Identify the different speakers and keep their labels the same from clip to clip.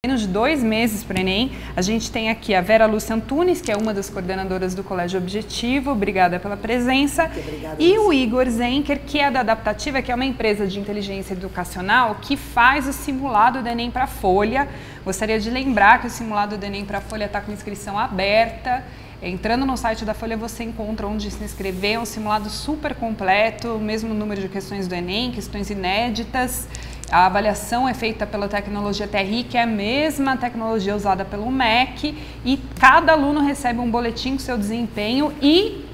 Speaker 1: Menos de 2 meses para o Enem. A gente tem aqui a Vera Lúcia Antunes, que é uma das coordenadoras do Colégio Objetivo, obrigada pela presença. E o Igor Zenker, que é da Adaptativa, que é uma empresa de inteligência educacional que faz o simulado do Enem para a Folha. Gostaria de lembrar que o simulado do Enem para a Folha está com inscrição aberta. Entrando no site da Folha você encontra onde se inscrever, é um simulado super completo, o mesmo número de questões do Enem, questões inéditas. A avaliação é feita pela tecnologia TRI, que é a mesma tecnologia usada pelo MEC, e cada aluno recebe um boletim com seu desempenho e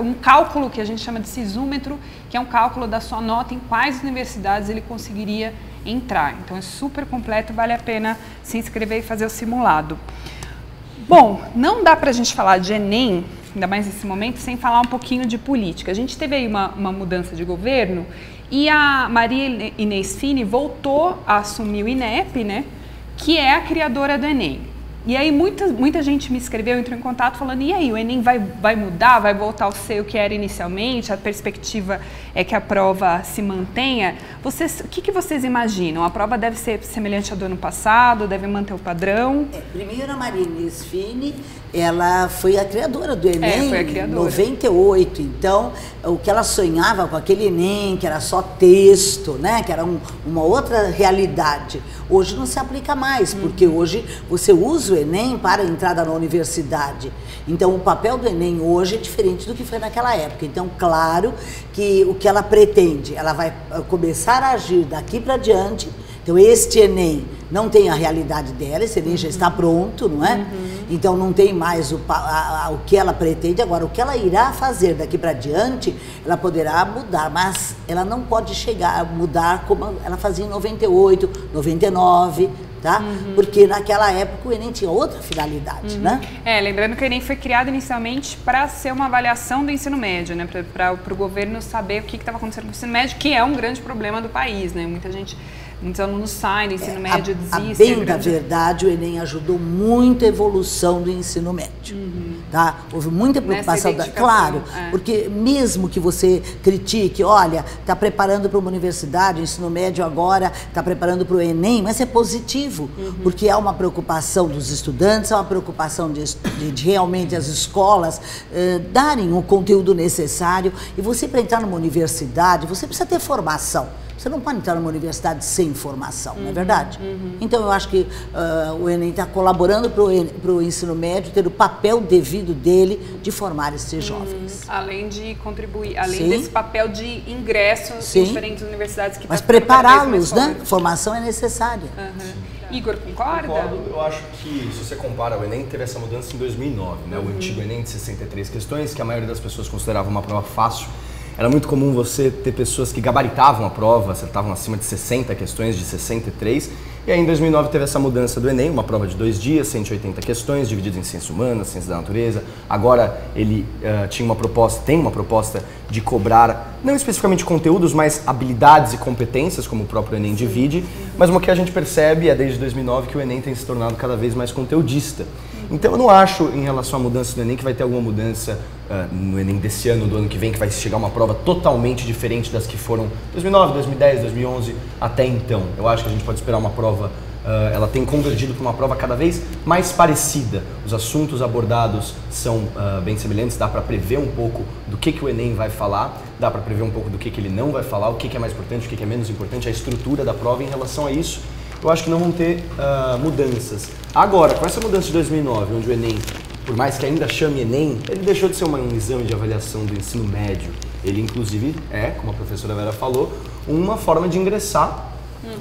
Speaker 1: um cálculo que a gente chama de sisômetro, que é um cálculo da sua nota em quais universidades ele conseguiria entrar. Então é super completo, vale a pena se inscrever e fazer o simulado. Bom, não dá para a gente falar de Enem, ainda mais nesse momento, sem falar um pouquinho de política. A gente teve aí uma mudança de governo e a Maria Inês Fini voltou a assumir o INEP, né, que é a criadora do Enem. E aí muita gente me escreveu, entrou em contato falando, e aí, o Enem vai mudar, vai voltar ao ser o que era inicialmente, a perspectiva é que a prova se mantenha. O que vocês imaginam? A prova deve ser semelhante à do ano passado, deve manter o padrão?
Speaker 2: Primeiro, a Maria Inês Fini, ela foi a criadora do Enem em 98, então o que ela sonhava com aquele Enem, que era só texto, né, que era uma outra realidade, hoje não se aplica mais, porque hoje você usa o Enem para a entrada na universidade. Então o papel do Enem hoje é diferente do que foi naquela época. Então, claro que o que ela pretende, ela vai começar a agir daqui para diante. Então este Enem não tem a realidade dela, esse Enem já está pronto, não é? Então não tem mais o que ela pretende. Agora, o que ela irá fazer daqui para diante, ela poderá mudar, mas ela não pode chegar a mudar como ela fazia em 98, 99, tá? Porque naquela época o Enem tinha outra finalidade, né?
Speaker 1: Lembrando que o Enem foi criado inicialmente para ser uma avaliação do ensino médio, né? Para o governo saber o que estava acontecendo com o ensino médio, que é um grande problema do país, né? Muitos alunos saem do ensino médio, desistem.
Speaker 2: Bem da verdade, o Enem ajudou muito a evolução do ensino médio. Tá? Houve muita preocupação, claro, porque mesmo que você critique, olha, está preparando para uma universidade, o ensino médio agora está preparando para o Enem, mas é positivo, porque há uma preocupação dos estudantes, há uma preocupação de realmente as escolas darem o conteúdo necessário. E você, para entrar numa universidade, você precisa ter formação. Você não pode entrar numa universidade sem formação, não é verdade? Então eu acho que o Enem está colaborando para o ensino médio ter o papel devido dele de formar esses jovens.
Speaker 1: Além de contribuir, além desse papel de ingresso em diferentes universidades que
Speaker 2: mas prepará-los, né? Formação é necessária.
Speaker 1: Igor, concorda?
Speaker 3: Concordo. Eu acho que, se você compara, o Enem teve essa mudança em 2009, né? O antigo Enem de 63 questões, que a maioria das pessoas considerava uma prova fácil. Era muito comum você ter pessoas que gabaritavam a prova, acertavam acima de 60 questões, de 63. E aí em 2009 teve essa mudança do Enem, uma prova de 2 dias, 180 questões, divididas em ciências humanas, ciências da natureza. Agora ele tem uma proposta de cobrar, não especificamente conteúdos, mas habilidades e competências, como o próprio Enem divide. Mas o que a gente percebe é, desde 2009, que o Enem tem se tornado cada vez mais conteudista. Então eu não acho, em relação à mudança do Enem, que vai ter alguma mudança no Enem desse ano, do ano que vem, que vai chegar uma prova totalmente diferente das que foram 2009, 2010, 2011 até então. Eu acho que a gente pode esperar uma prova, ela tem convergido para uma prova cada vez mais parecida. Os assuntos abordados são bem semelhantes, dá para prever um pouco do que o Enem vai falar, dá para prever um pouco do que ele não vai falar, o que é mais importante, o que é menos importante, a estrutura da prova em relação a isso. Eu acho que não vão ter mudanças. Agora, com essa mudança de 2009, onde o Enem, por mais que ainda chame Enem, ele deixou de ser um exame de avaliação do ensino médio. Ele, inclusive, como a professora Vera falou, uma forma de ingressar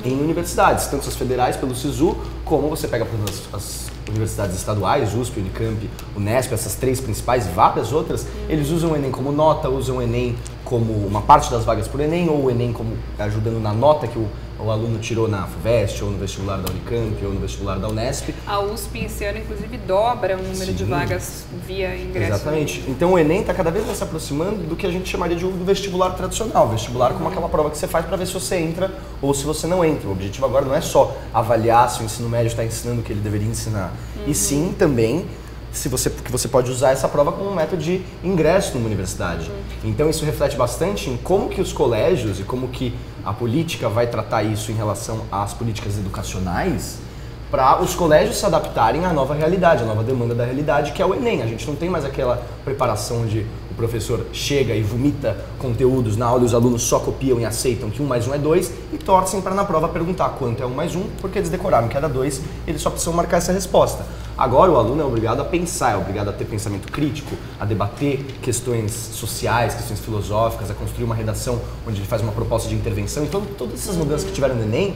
Speaker 3: em universidades, tanto as federais pelo SISU, como você pega as universidades estaduais, USP, Unicamp, Unesp, essas 3 principais e várias outras, eles usam o Enem como nota, usam o Enem como uma parte das vagas por Enem, ou o Enem como ajudando na nota que o aluno tirou na FUVEST, ou no vestibular da Unicamp, ou no vestibular da Unesp.
Speaker 1: A USP esse ano, inclusive, dobra o número de vagas via ingresso.
Speaker 3: Exatamente. Então o Enem está cada vez mais se aproximando do que a gente chamaria do vestibular tradicional. Vestibular como aquela prova que você faz para ver se você entra ou se você não entra. O objetivo agora não é só avaliar se o ensino médio está ensinando o que ele deveria ensinar, e sim também que você pode usar essa prova como um método de ingresso numa universidade. Então isso reflete bastante em como que os colégios e como que a política vai tratar isso em relação às políticas educacionais, para os colégios se adaptarem à nova realidade, à nova demanda da realidade, que é o Enem. A gente não tem mais aquela preparação onde o professor chega e vomita conteúdos na aula e os alunos só copiam e aceitam que 1 mais 1 é 2 e torcem para na prova perguntar quanto é 1 mais 1, porque eles decoraram que era 2, eles só precisam marcar essa resposta. Agora o aluno é obrigado a pensar, é obrigado a ter pensamento crítico, a debater questões sociais, questões filosóficas, a construir uma redação onde ele faz uma proposta de intervenção. Então todas essas mudanças que tiveram no Enem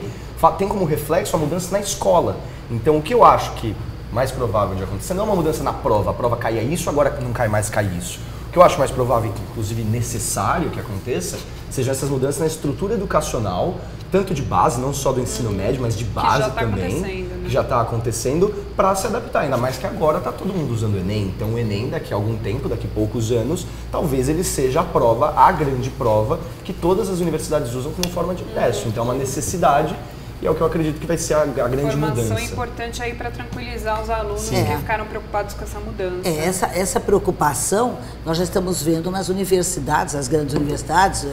Speaker 3: tem como reflexo a mudança na escola. Então o que eu acho que mais provável de acontecer não é uma mudança na prova, a prova caia isso, agora não cai mais, cai isso. O que eu acho mais provável, inclusive necessário que aconteça, sejam essas mudanças na estrutura educacional, tanto de base, não só do ensino médio, mas de base também, que já está acontecendo, para se adaptar. Ainda mais que agora está todo mundo usando o Enem. Então o Enem, daqui a algum tempo, daqui a poucos anos, talvez ele seja a prova, a grande prova, que todas as universidades usam como forma de teste. Então é uma necessidade. E é o que eu acredito que vai ser a grande mudança.
Speaker 1: Informação importante aí para tranquilizar os alunos que ficaram preocupados com essa mudança.
Speaker 2: Essa preocupação nós já estamos vendo nas universidades, as grandes universidades,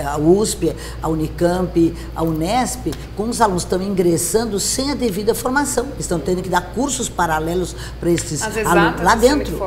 Speaker 2: a USP, a Unicamp, a Unesp, com os alunos que estão ingressando sem a devida formação. Estão tendo que dar cursos paralelos para esses alunos lá dentro.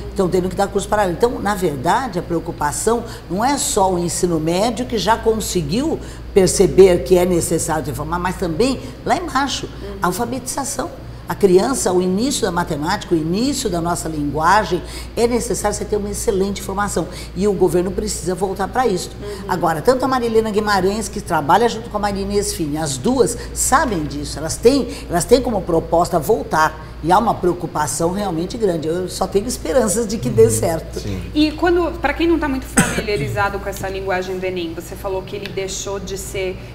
Speaker 2: Estão tendo que dar curso paralelo. Então, na verdade, a preocupação não é só o ensino médio, que já conseguiu perceber que é necessário ter formar, mas também lá embaixo, a alfabetização. A criança, o início da matemática, o início da nossa linguagem, é necessário você ter uma excelente formação. E o governo precisa voltar para isso. Agora, tanto a Marilena Guimarães, que trabalha junto com a Marina Esfini, as duas sabem disso, elas têm como proposta voltar. E há uma preocupação realmente grande. Eu só tenho esperanças de que dê certo.
Speaker 3: Sim.
Speaker 1: E para quem não está muito familiarizado com essa linguagem do Enem, você falou que ele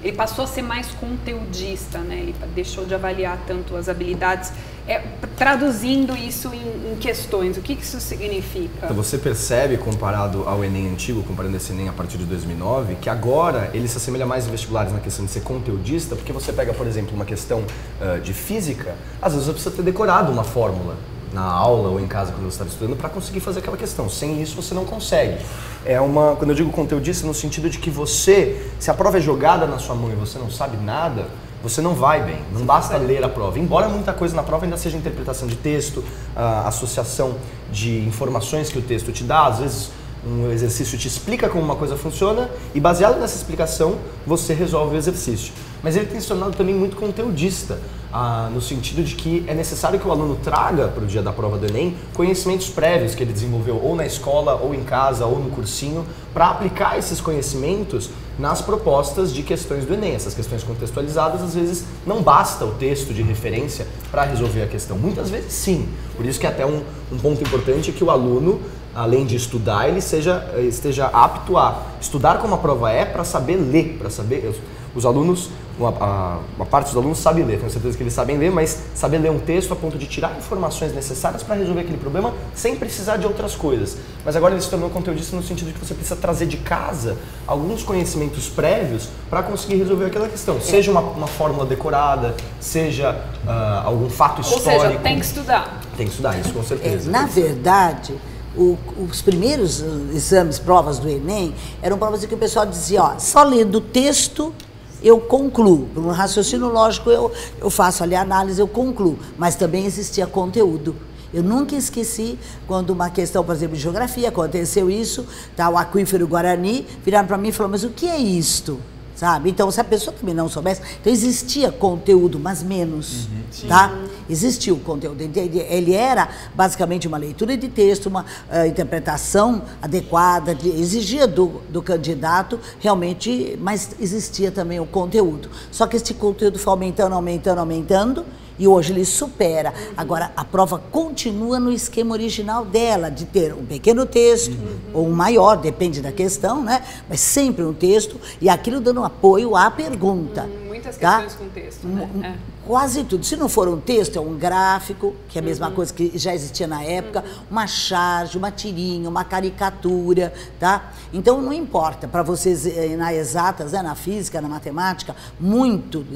Speaker 1: ele passou a ser mais conteudista, né? Ele deixou de avaliar tanto as habilidades. Traduzindo isso em questões, o que isso significa?
Speaker 3: Então você percebe, comparado ao Enem antigo, comparando esse Enem a partir de 2009, que agora ele se assemelha mais aos vestibulares na questão de ser conteudista, porque você pega, por exemplo, uma questão de física, às vezes você precisa ter decorado uma fórmula na aula ou em casa quando você estava estudando para conseguir fazer aquela questão. Sem isso você não consegue. Quando eu digo conteudista, no sentido de que se a prova é jogada na sua mão e você não sabe nada, você não vai bem, não basta ler a prova. Embora muita coisa na prova ainda seja interpretação de texto, associação de informações que o texto te dá, às vezes um exercício te explica como uma coisa funciona e baseado nessa explicação você resolve o exercício. Mas ele tem se tornado também muito conteudista, no sentido de que é necessário que o aluno traga para o dia da prova do Enem conhecimentos prévios que ele desenvolveu ou na escola, ou em casa, ou no cursinho, para aplicar esses conhecimentos nas propostas de questões do Enem. Essas questões contextualizadas, às vezes, não basta o texto de referência para resolver a questão. Muitas vezes, sim. Por isso que até um ponto importante é que o aluno, além de estudar, ele esteja apto a estudar como a prova para saber ler, para saber... Os alunos, uma parte dos alunos sabe ler, tenho certeza que eles sabem ler, mas saber ler um texto a ponto de tirar informações necessárias para resolver aquele problema sem precisar de outras coisas. Mas agora ele se tornou conteudista no sentido de que você precisa trazer de casa alguns conhecimentos prévios para conseguir resolver aquela questão. Seja uma fórmula decorada, seja algum fato histórico.
Speaker 1: Ou seja, tem que estudar.
Speaker 3: Tem que estudar, isso com certeza.
Speaker 2: Na verdade... Os primeiros exames, provas do Enem, eram provas em que o pessoal dizia, só lendo o texto eu concluo. Por um raciocínio lógico eu faço ali a análise, eu concluo. Mas também existia conteúdo. Eu nunca esqueci quando uma questão, por exemplo, de geografia, aconteceu isso, o aquífero Guarani, viraram para mim e falaram, mas o que é isto? Sabe? Então, se a pessoa também não soubesse, então existia conteúdo, mas menos, tá? Existia o conteúdo. Ele era basicamente uma leitura de texto, uma interpretação adequada, exigia do candidato realmente, mas existia também o conteúdo. Só que esse conteúdo foi aumentando, e hoje ele supera. Agora, a prova continua no esquema original dela, de ter um pequeno texto, ou um maior, depende da questão, né? Mas sempre um texto, e aquilo dando apoio à pergunta.
Speaker 1: Muitas questões com texto, né?
Speaker 2: Quase tudo. Se não for um texto, é um gráfico, que é a mesma coisa que já existia na época, uma charge, uma tirinha, uma caricatura, tá? Então, não importa, para vocês na exatas, na física, na matemática, muito.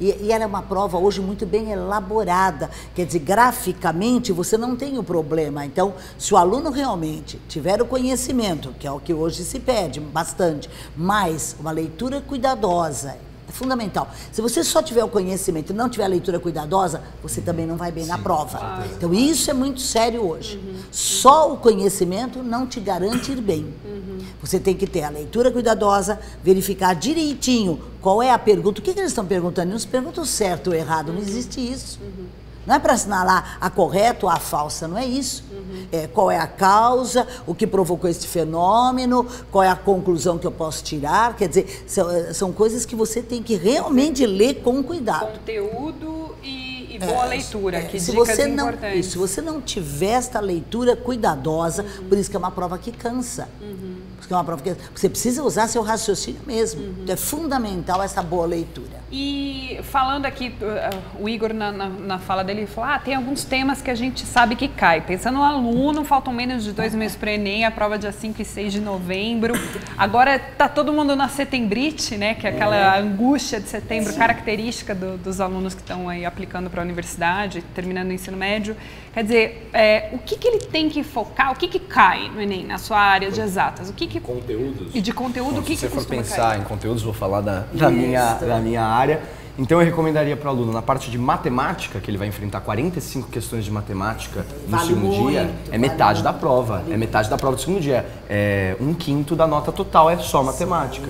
Speaker 2: E ela é uma prova hoje muito bem elaborada, quer dizer, graficamente você não tem o problema. Então, se o aluno realmente tiver o conhecimento, que é o que hoje se pede bastante, mas uma leitura cuidadosa, É fundamental. Se você só tiver o conhecimento e não tiver a leitura cuidadosa, você também não vai bem na prova. Então isso é muito sério hoje. Só o conhecimento não te garante ir bem. Você tem que ter a leitura cuidadosa, verificar direitinho qual é a pergunta. O que eles estão perguntando? Não se perguntam certo ou errado, não existe isso. Não é para assinalar a correta ou a falsa, não é isso. Qual é a causa, o que provocou esse fenômeno, qual é a conclusão que eu posso tirar. Quer dizer, são coisas que você tem que realmente ler com cuidado.
Speaker 1: Conteúdo e boa leitura, que
Speaker 2: se
Speaker 1: dicas
Speaker 2: você
Speaker 1: importantes.
Speaker 2: Se você não tiver esta leitura cuidadosa, por isso que é uma prova que cansa. Porque é uma prova que você precisa usar seu raciocínio mesmo. Então é fundamental essa boa leitura.
Speaker 1: E falando aqui, o Igor na fala dele falou, tem alguns temas que a gente sabe que cai. Pensando no aluno, faltam menos de 2 meses para o Enem, a prova dia 5 e 6 de novembro. Agora tá todo mundo na setembrite, né? Que é aquela angústia de setembro, característica dos alunos que estão aí aplicando para a universidade, terminando o ensino médio. Quer dizer, o que ele tem que focar, o que cai no Enem, na sua área de exatas?
Speaker 3: Conteúdos.
Speaker 1: E de conteúdo, o que
Speaker 3: se você for pensar
Speaker 1: cair?
Speaker 3: em conteúdos, vou falar da minha área. Então eu recomendaria para o aluno, na parte de matemática, que ele vai enfrentar 45 questões de matemática no segundo dia, é metade da prova. É metade da prova do segundo dia. É 1/5 da nota total, é só matemática.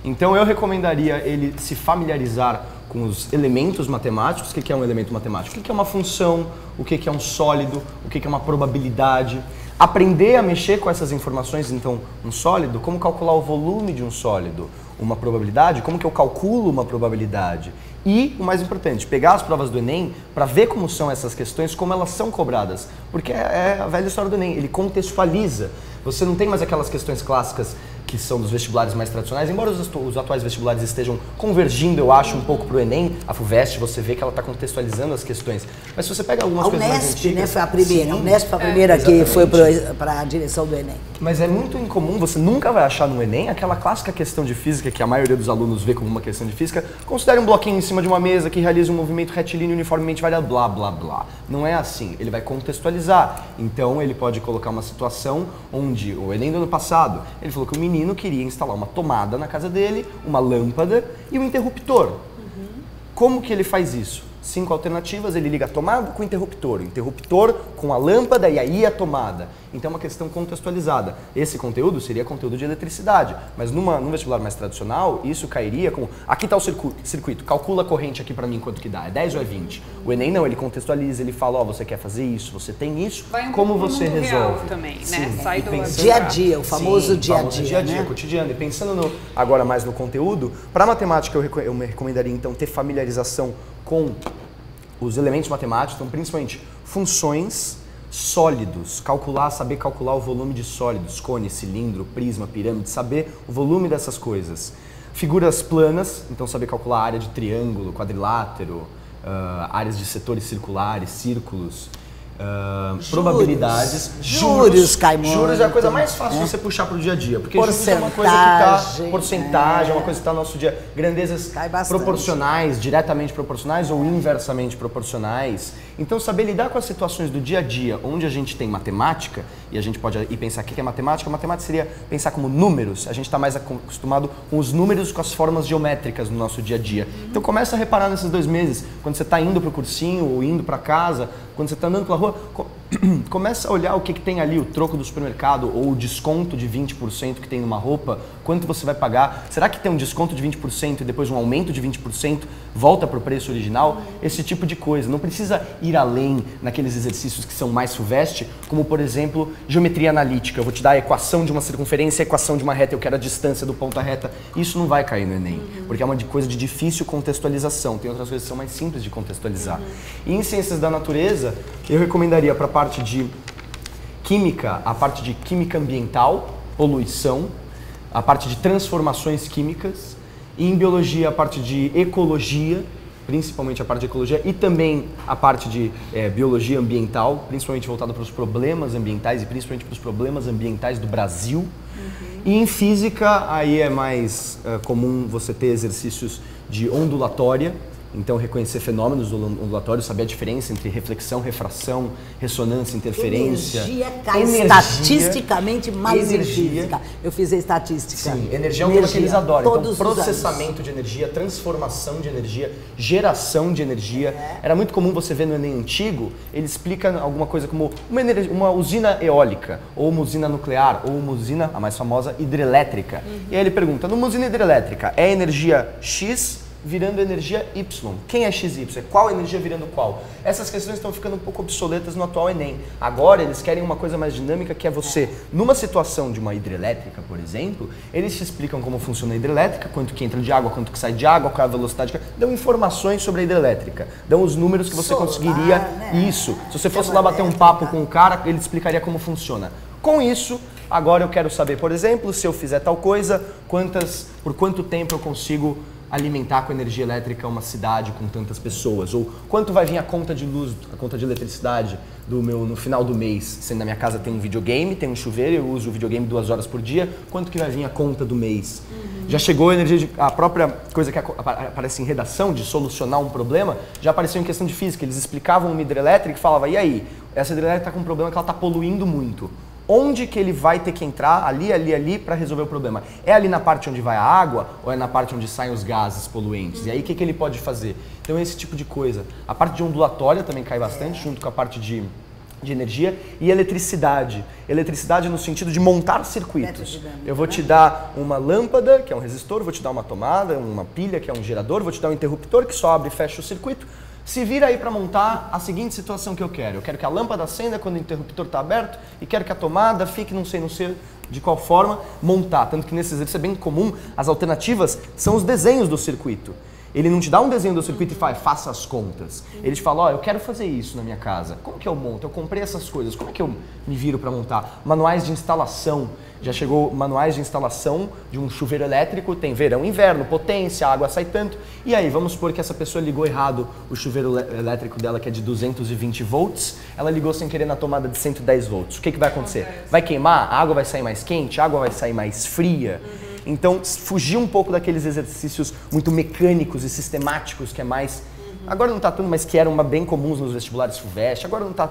Speaker 3: Então eu recomendaria ele se familiarizar com os elementos matemáticos. O que é um elemento matemático? O que é uma função? O que é um sólido? O que é uma probabilidade? Aprender a mexer com essas informações, então, um sólido, como calcular o volume de um sólido, uma probabilidade, como que eu calculo uma probabilidade. E, o mais importante, pegar as provas do Enem para ver como são essas questões, como elas são cobradas. Porque é a velha história do Enem, ele contextualiza. Você não tem mais aquelas questões clássicas que são dos vestibulares mais tradicionais, embora os atuais vestibulares estejam convergindo, eu acho, um pouco para o Enem. A FUVEST, você vê que ela está contextualizando as questões. Mas se você pega algumas coisas mais antigas...
Speaker 2: A Unesp, né, foi a primeira. A Unesp foi a primeira que foi para a direção do Enem.
Speaker 3: Mas é muito incomum, você nunca vai achar no Enem aquela clássica questão de física que a maioria dos alunos vê como uma questão de física. Considere um bloquinho em cima de uma mesa que realiza um movimento retilíneo uniformemente variado, blá, blá, blá. Não é assim. Ele vai contextualizar. Então, ele pode colocar uma situação onde, o Enem do ano passado, ele falou que o menino queria instalar uma tomada na casa dele, uma lâmpada e um interruptor. Como que ele faz isso? 5 alternativas, ele liga a tomada com o interruptor com a lâmpada e aí a tomada. Então é uma questão contextualizada. Esse conteúdo seria conteúdo de eletricidade, mas num vestibular mais tradicional, isso cairia com, aqui está o circuito, calcula a corrente aqui para mim quanto que dá, é 10 ou é 20? O Enem não, ele contextualiza, ele fala, você quer fazer isso, você tem isso, como você resolve?
Speaker 1: Também, né?
Speaker 2: Sim,
Speaker 1: sai do
Speaker 2: dia a dia, o famoso dia a dia, né?
Speaker 3: Cotidiano. E pensando agora mais no conteúdo, para matemática eu me recomendaria então ter familiarização com os elementos matemáticos, então principalmente funções, sólidos, saber calcular o volume de sólidos, cone, cilindro, prisma, pirâmide, saber o volume dessas coisas. Figuras planas, então saber calcular a área de triângulo, quadrilátero, áreas de setores circulares, círculos. Probabilidades,
Speaker 2: juros cai muito.
Speaker 3: Juros é a coisa mais fácil de você puxar para o dia a dia, porque juros é uma coisa que está porcentagem, é uma coisa que está no nosso dia, grandezas proporcionais, diretamente proporcionais ou inversamente proporcionais. Então saber lidar com as situações do dia a dia, onde a gente tem matemática, e a gente pode ir pensar o que é matemática. Matemática seria pensar como números, a gente está mais acostumado com os números, com as formas geométricas no nosso dia a dia. Então começa a reparar nesses 2 meses, quando você está indo para o cursinho ou indo para casa, quando você está andando pela rua, começa a olhar o que tem ali, o troco do supermercado ou o desconto de 20% que tem numa roupa, quanto você vai pagar, será que tem um desconto de 20% e depois um aumento de 20% volta para o preço original? Esse tipo de coisa, não precisa ir além naqueles exercícios que são mais FUVEST, como por exemplo, geometria analítica, eu vou te dar a equação de uma circunferência, a equação de uma reta, eu quero a distância do ponto à reta, isso não vai cair no Enem, porque é uma coisa de difícil contextualização, tem outras coisas que são mais simples de contextualizar. E em ciências da natureza, eu recomendaria para a parte de química, a parte de química ambiental, poluição, a parte de transformações químicas, e em biologia a parte de ecologia, principalmente a parte de ecologia, e também a parte de biologia ambiental, principalmente voltada para os problemas ambientais e principalmente para os problemas ambientais do Brasil. E em física, aí é mais comum você ter exercícios de ondulatória, Então, reconhecer fenômenos ondulatórios, saber a diferença entre reflexão, refração, ressonância, interferência.
Speaker 2: Energia cai estatisticamente mais em física. Eu fiz a estatística.
Speaker 3: Sim, energia é um tema que eles adoram. Então, processamento de energia, transformação de energia, geração de energia. Era muito comum você ver no Enem antigo, ele explica alguma coisa como uma usina eólica, ou uma usina nuclear, ou uma usina, a mais famosa, hidrelétrica. E aí ele pergunta, numa usina hidrelétrica, é energia X virando energia Y. Quem é XY? Qual energia virando qual? Essas questões estão ficando um pouco obsoletas no atual Enem. Agora eles querem uma coisa mais dinâmica, que é você, numa situação de uma hidrelétrica, por exemplo, eles te explicam como funciona a hidrelétrica, quanto que entra de água, quanto que sai de água, qual é a velocidade, dão informações sobre a hidrelétrica, dão os números que você conseguiria, isso. Se você fosse lá bater um papo com o cara, ele explicaria como funciona. Com isso, agora eu quero saber, por exemplo, se eu fizer tal coisa, por quanto tempo eu consigo alimentar com energia elétrica uma cidade com tantas pessoas, ou quanto vai vir a conta de luz, a conta de eletricidade no final do mês, sendo na minha casa tem um videogame, tem um chuveiro, eu uso o videogame 2 horas por dia, quanto que vai vir a conta do mês? Já chegou a energia, a própria coisa que aparece em redação, de solucionar um problema, já apareceu em questão de física, eles explicavam uma hidrelétrica e falavam, e aí, essa hidrelétrica está com um problema que ela está poluindo muito. Onde que ele vai ter que entrar, ali, para resolver o problema? É ali na parte onde vai a água ou é na parte onde saem os gases poluentes? E aí o que ele pode fazer? Então esse tipo de coisa. A parte de ondulatória também cai bastante, junto com a parte de energia e eletricidade. Eletricidade no sentido de montar circuitos. Eu vou te dar uma lâmpada, que é um resistor, vou te dar uma tomada, uma pilha, que é um gerador, vou te dar um interruptor que só abre e fecha o circuito. Se vira aí para montar a seguinte situação que eu quero. Eu quero que a lâmpada acenda quando o interruptor está aberto e quero que a tomada fique não sei de qual forma montar. Tanto que nesse exercício é bem comum, as alternativas são os desenhos do circuito. Ele não te dá um desenho do circuito e fala, faça as contas. Ele te fala, ó, eu quero fazer isso na minha casa. Como que eu monto? Eu comprei essas coisas. Como é que eu me viro para montar? Manuais de instalação. Já chegou manuais de instalação de um chuveiro elétrico, tem verão e inverno, potência, a água sai tanto. E aí, vamos supor que essa pessoa ligou errado o chuveiro elétrico dela, que é de 220 volts, ela ligou sem querer na tomada de 110 volts. O que vai acontecer? Vai queimar? A água vai sair mais quente? A água vai sair mais fria? Então, fugir um pouco daqueles exercícios muito mecânicos e sistemáticos, que é mais... Agora não está tanto, mas que eram bem comuns nos vestibulares FUVEST, agora não está...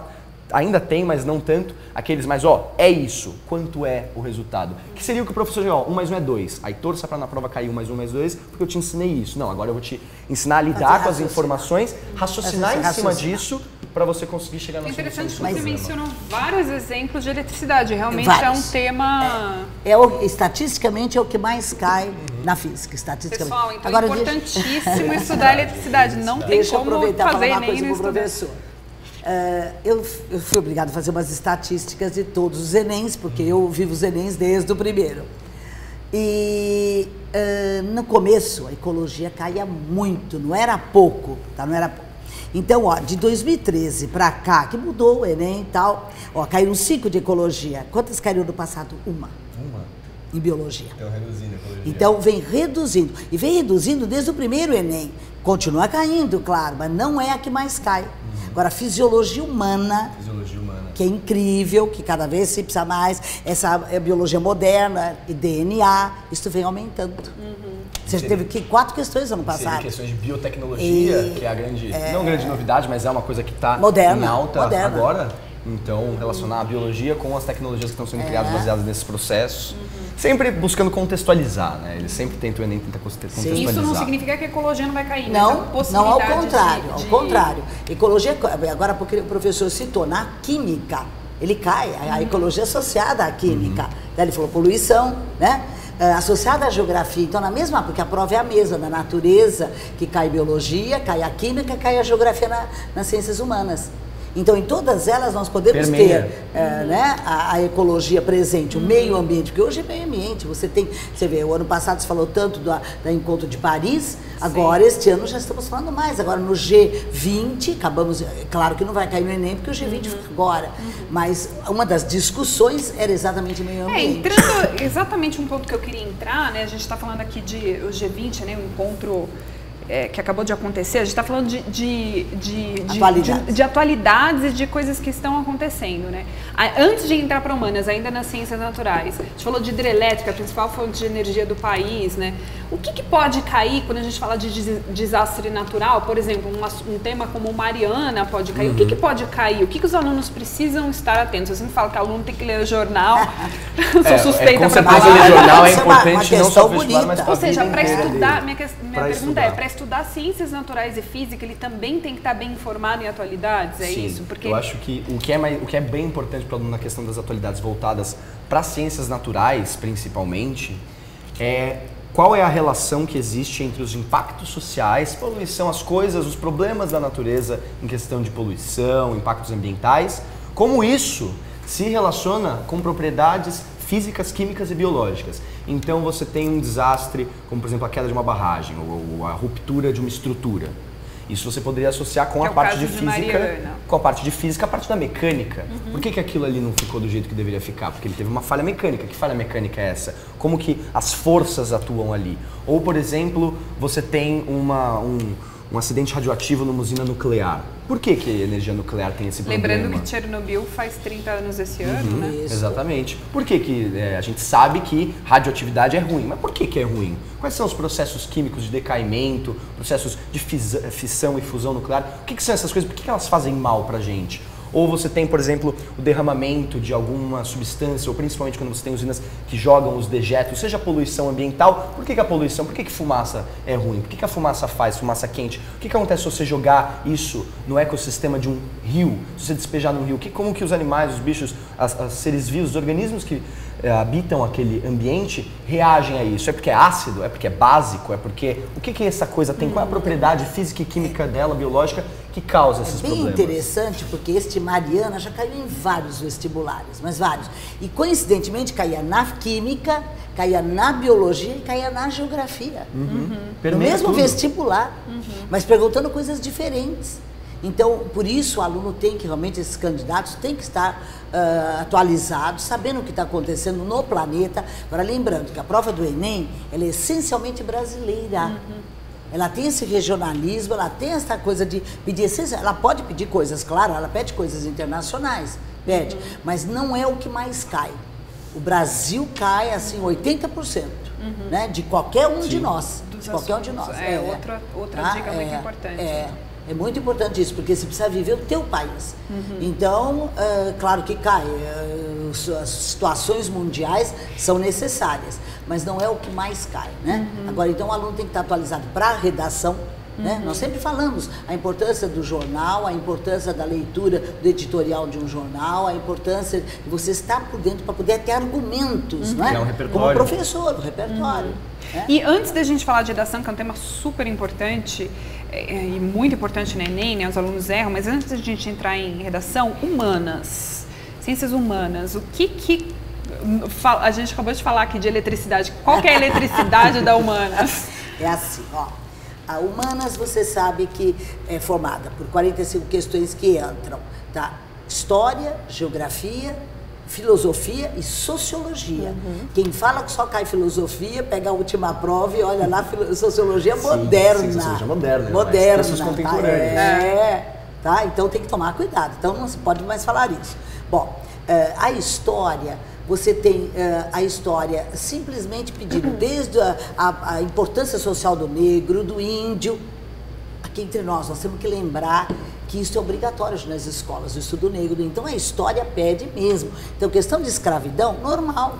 Speaker 3: Ainda tem, mas não tanto, aqueles mais, ó, é isso, quanto é o resultado? Que seria o que o professor diz, ó, 1 mais 1 é 2, aí torça para na prova cair 1 mais 1 mais 2, porque eu te ensinei isso. Não, agora eu vou te ensinar a lidar com as informações, raciocinar em cima disso, para você conseguir chegar na solução.
Speaker 1: Interessante que você mencionou vários exemplos de eletricidade, realmente é um tema...
Speaker 2: Estatisticamente é o que mais cai na física, estatisticamente.
Speaker 1: Pessoal, então agora, é importantíssimo estudar eletricidade, não tem como fazer nem no professor.
Speaker 2: Eu fui obrigada a fazer umas estatísticas de todos os Enems, porque eu vivo os Enems desde o primeiro. E no começo a ecologia caía muito, não era pouco, tá? Não era pouco. Então, ó, de 2013 para cá, que mudou o Enem e tal, ó, caíram 5 de ecologia. Quantas caíram no passado? Uma. Em biologia. Então, reduzindo a ecologia. Então, vem reduzindo. E vem reduzindo desde o primeiro Enem. Continua caindo, claro, mas não é a que mais cai. Agora, fisiologia humana, que é incrível, que cada vez se precisa mais, essa biologia moderna e DNA, isso vem aumentando. Você já teve 4 questões ano passado.
Speaker 3: Seria questões de biotecnologia, que é a grande, não grande novidade, mas é uma coisa que está em alta agora. Então, relacionar a biologia com as tecnologias que estão sendo criadas baseadas nesses processos. Sempre buscando contextualizar, né? Eles sempre tentam, o Enem tenta contextualizar.
Speaker 1: Sim, isso não significa que a ecologia não vai cair,
Speaker 2: não, não, ao contrário, ao contrário. Ecologia, agora porque o professor citou, na química, ele cai, a ecologia associada à química. Ele falou poluição, né? Associada à geografia, então na mesma, porque a prova é a mesma, na natureza, que cai biologia, cai a química, cai a geografia nas ciências humanas. Então, em todas elas, nós podemos ter né, a ecologia presente, o meio ambiente, porque hoje é meio ambiente. Você vê, o ano passado você falou tanto do encontro de Paris, agora este ano já estamos falando mais. Agora no G20, acabamos, claro que não vai cair no Enem, porque o G20 fica agora, mas uma das discussões era exatamente meio ambiente.
Speaker 1: Entrando exatamente um ponto que eu queria entrar, né, a gente está falando aqui de o G20, né, um encontro... que acabou de acontecer, a gente está falando de atualidades e de coisas que estão acontecendo, né? Antes de entrar para humanas, ainda nas ciências naturais, a gente falou de hidrelétrica, a principal fonte de energia do país, né? O que pode cair quando a gente fala de desastre natural? Por exemplo, um tema como Mariana pode cair. O que pode cair? O que os alunos precisam estar atentos? Eu sempre falo que o aluno tem que ler o jornal. Sou suspeita
Speaker 3: para falar. Com certeza ler jornal é importante, não só para estudar, mas para
Speaker 1: Ou seja, para estudar, minha pergunta é, para estudar ciências naturais e física, ele também tem que estar bem informado em atualidades? É
Speaker 3: Sim,
Speaker 1: isso? Porque
Speaker 3: eu acho que o que é bem importante para o aluno na questão das atualidades voltadas para ciências naturais, principalmente, qual é a relação que existe entre os impactos sociais, poluição, as coisas, os problemas da natureza em questão de poluição, impactos ambientais, como isso se relaciona com propriedades físicas, químicas e biológicas. Então você tem um desastre, como por exemplo a queda de uma barragem ou a ruptura de uma estrutura. Isso você poderia associar com a parte de física, com a parte de física, a parte da mecânica. Por que aquilo ali não ficou do jeito que deveria ficar? Porque ele teve uma falha mecânica. Que falha mecânica é essa? Como que as forças atuam ali? Ou, por exemplo, você tem um acidente radioativo numa usina nuclear. Por que a energia nuclear tem esse problema?
Speaker 1: Lembrando que Chernobyl faz 30 anos esse ano, né?
Speaker 2: Isso.
Speaker 3: Exatamente. Por que a gente sabe que radioatividade é ruim? Mas por que é ruim? Quais são os processos químicos de decaimento, processos de fissão e fusão nuclear? O que são essas coisas? Por que elas fazem mal pra gente? Ou você tem, por exemplo, o derramamento de alguma substância, ou principalmente quando você tem usinas que jogam os dejetos, seja poluição ambiental. Por que a poluição? Por que fumaça é ruim? Por que a fumaça faz fumaça quente? O que acontece se você jogar isso no ecossistema de um rio, se você despejar num rio? Como que os animais, os bichos, os seres vivos, os organismos que habitam aquele ambiente reagem a isso? É porque é ácido? É porque é básico? É porque... O que essa coisa tem? Qual é a propriedade física e química dela, biológica, que causa esses problemas?
Speaker 2: É bem interessante, porque este Mariana já caiu em vários vestibulares, mas vários. E coincidentemente caía na química, caía na biologia e caía na geografia. No mesmo vestibular, mas perguntando coisas diferentes. Então, por isso o aluno tem que, realmente, esses candidatos têm que estar atualizados, sabendo o que está acontecendo no planeta. Agora, lembrando que a prova do Enem, ela é essencialmente brasileira. Ela tem esse regionalismo, ela tem essa coisa de pedir essência. Ela pode pedir coisas, claro, ela pede coisas internacionais, pede, mas não é o que mais cai. O Brasil cai, assim, 80%, né, de qualquer um de nós. De qualquer um de nós.
Speaker 1: Outra dica muito importante.
Speaker 2: É muito importante isso, porque você precisa viver o teu país. Então, claro que cai, as situações mundiais são necessárias, mas não é o que mais cai, né? Agora, então o aluno tem que estar atualizado para a redação, né? Nós sempre falamos a importância do jornal, a importância da leitura do editorial de um jornal, a importância de você estar por dentro para poder ter argumentos, né?
Speaker 3: Um repertório.
Speaker 2: Como professor, o repertório. Né?
Speaker 1: E antes da gente falar de redação, que é um tema super importante, e muito importante no Enem, né? Os alunos erram, mas antes da gente entrar em redação, humanas, ciências humanas, o que a gente acabou de falar aqui de eletricidade, qual que é a eletricidade da humanas?
Speaker 2: É assim, ó, a humanas você sabe que é formada por 45 questões que entram, tá? História, geografia, filosofia e sociologia. Quem fala que só cai filosofia, pega a última prova e olha lá, sociologia moderna.
Speaker 3: Sim, sociologia moderna.
Speaker 2: Moderna,
Speaker 3: tá?
Speaker 2: contemporâneas. Tá? Então tem que tomar cuidado. Então não se pode mais falar isso. Bom, a história, você tem a história simplesmente pedindo desde a importância social do negro, do índio. Aqui entre nós temos que lembrar que isso é obrigatório nas escolas, o estudo negro. Então a história pede mesmo. Então questão de escravidão, normal.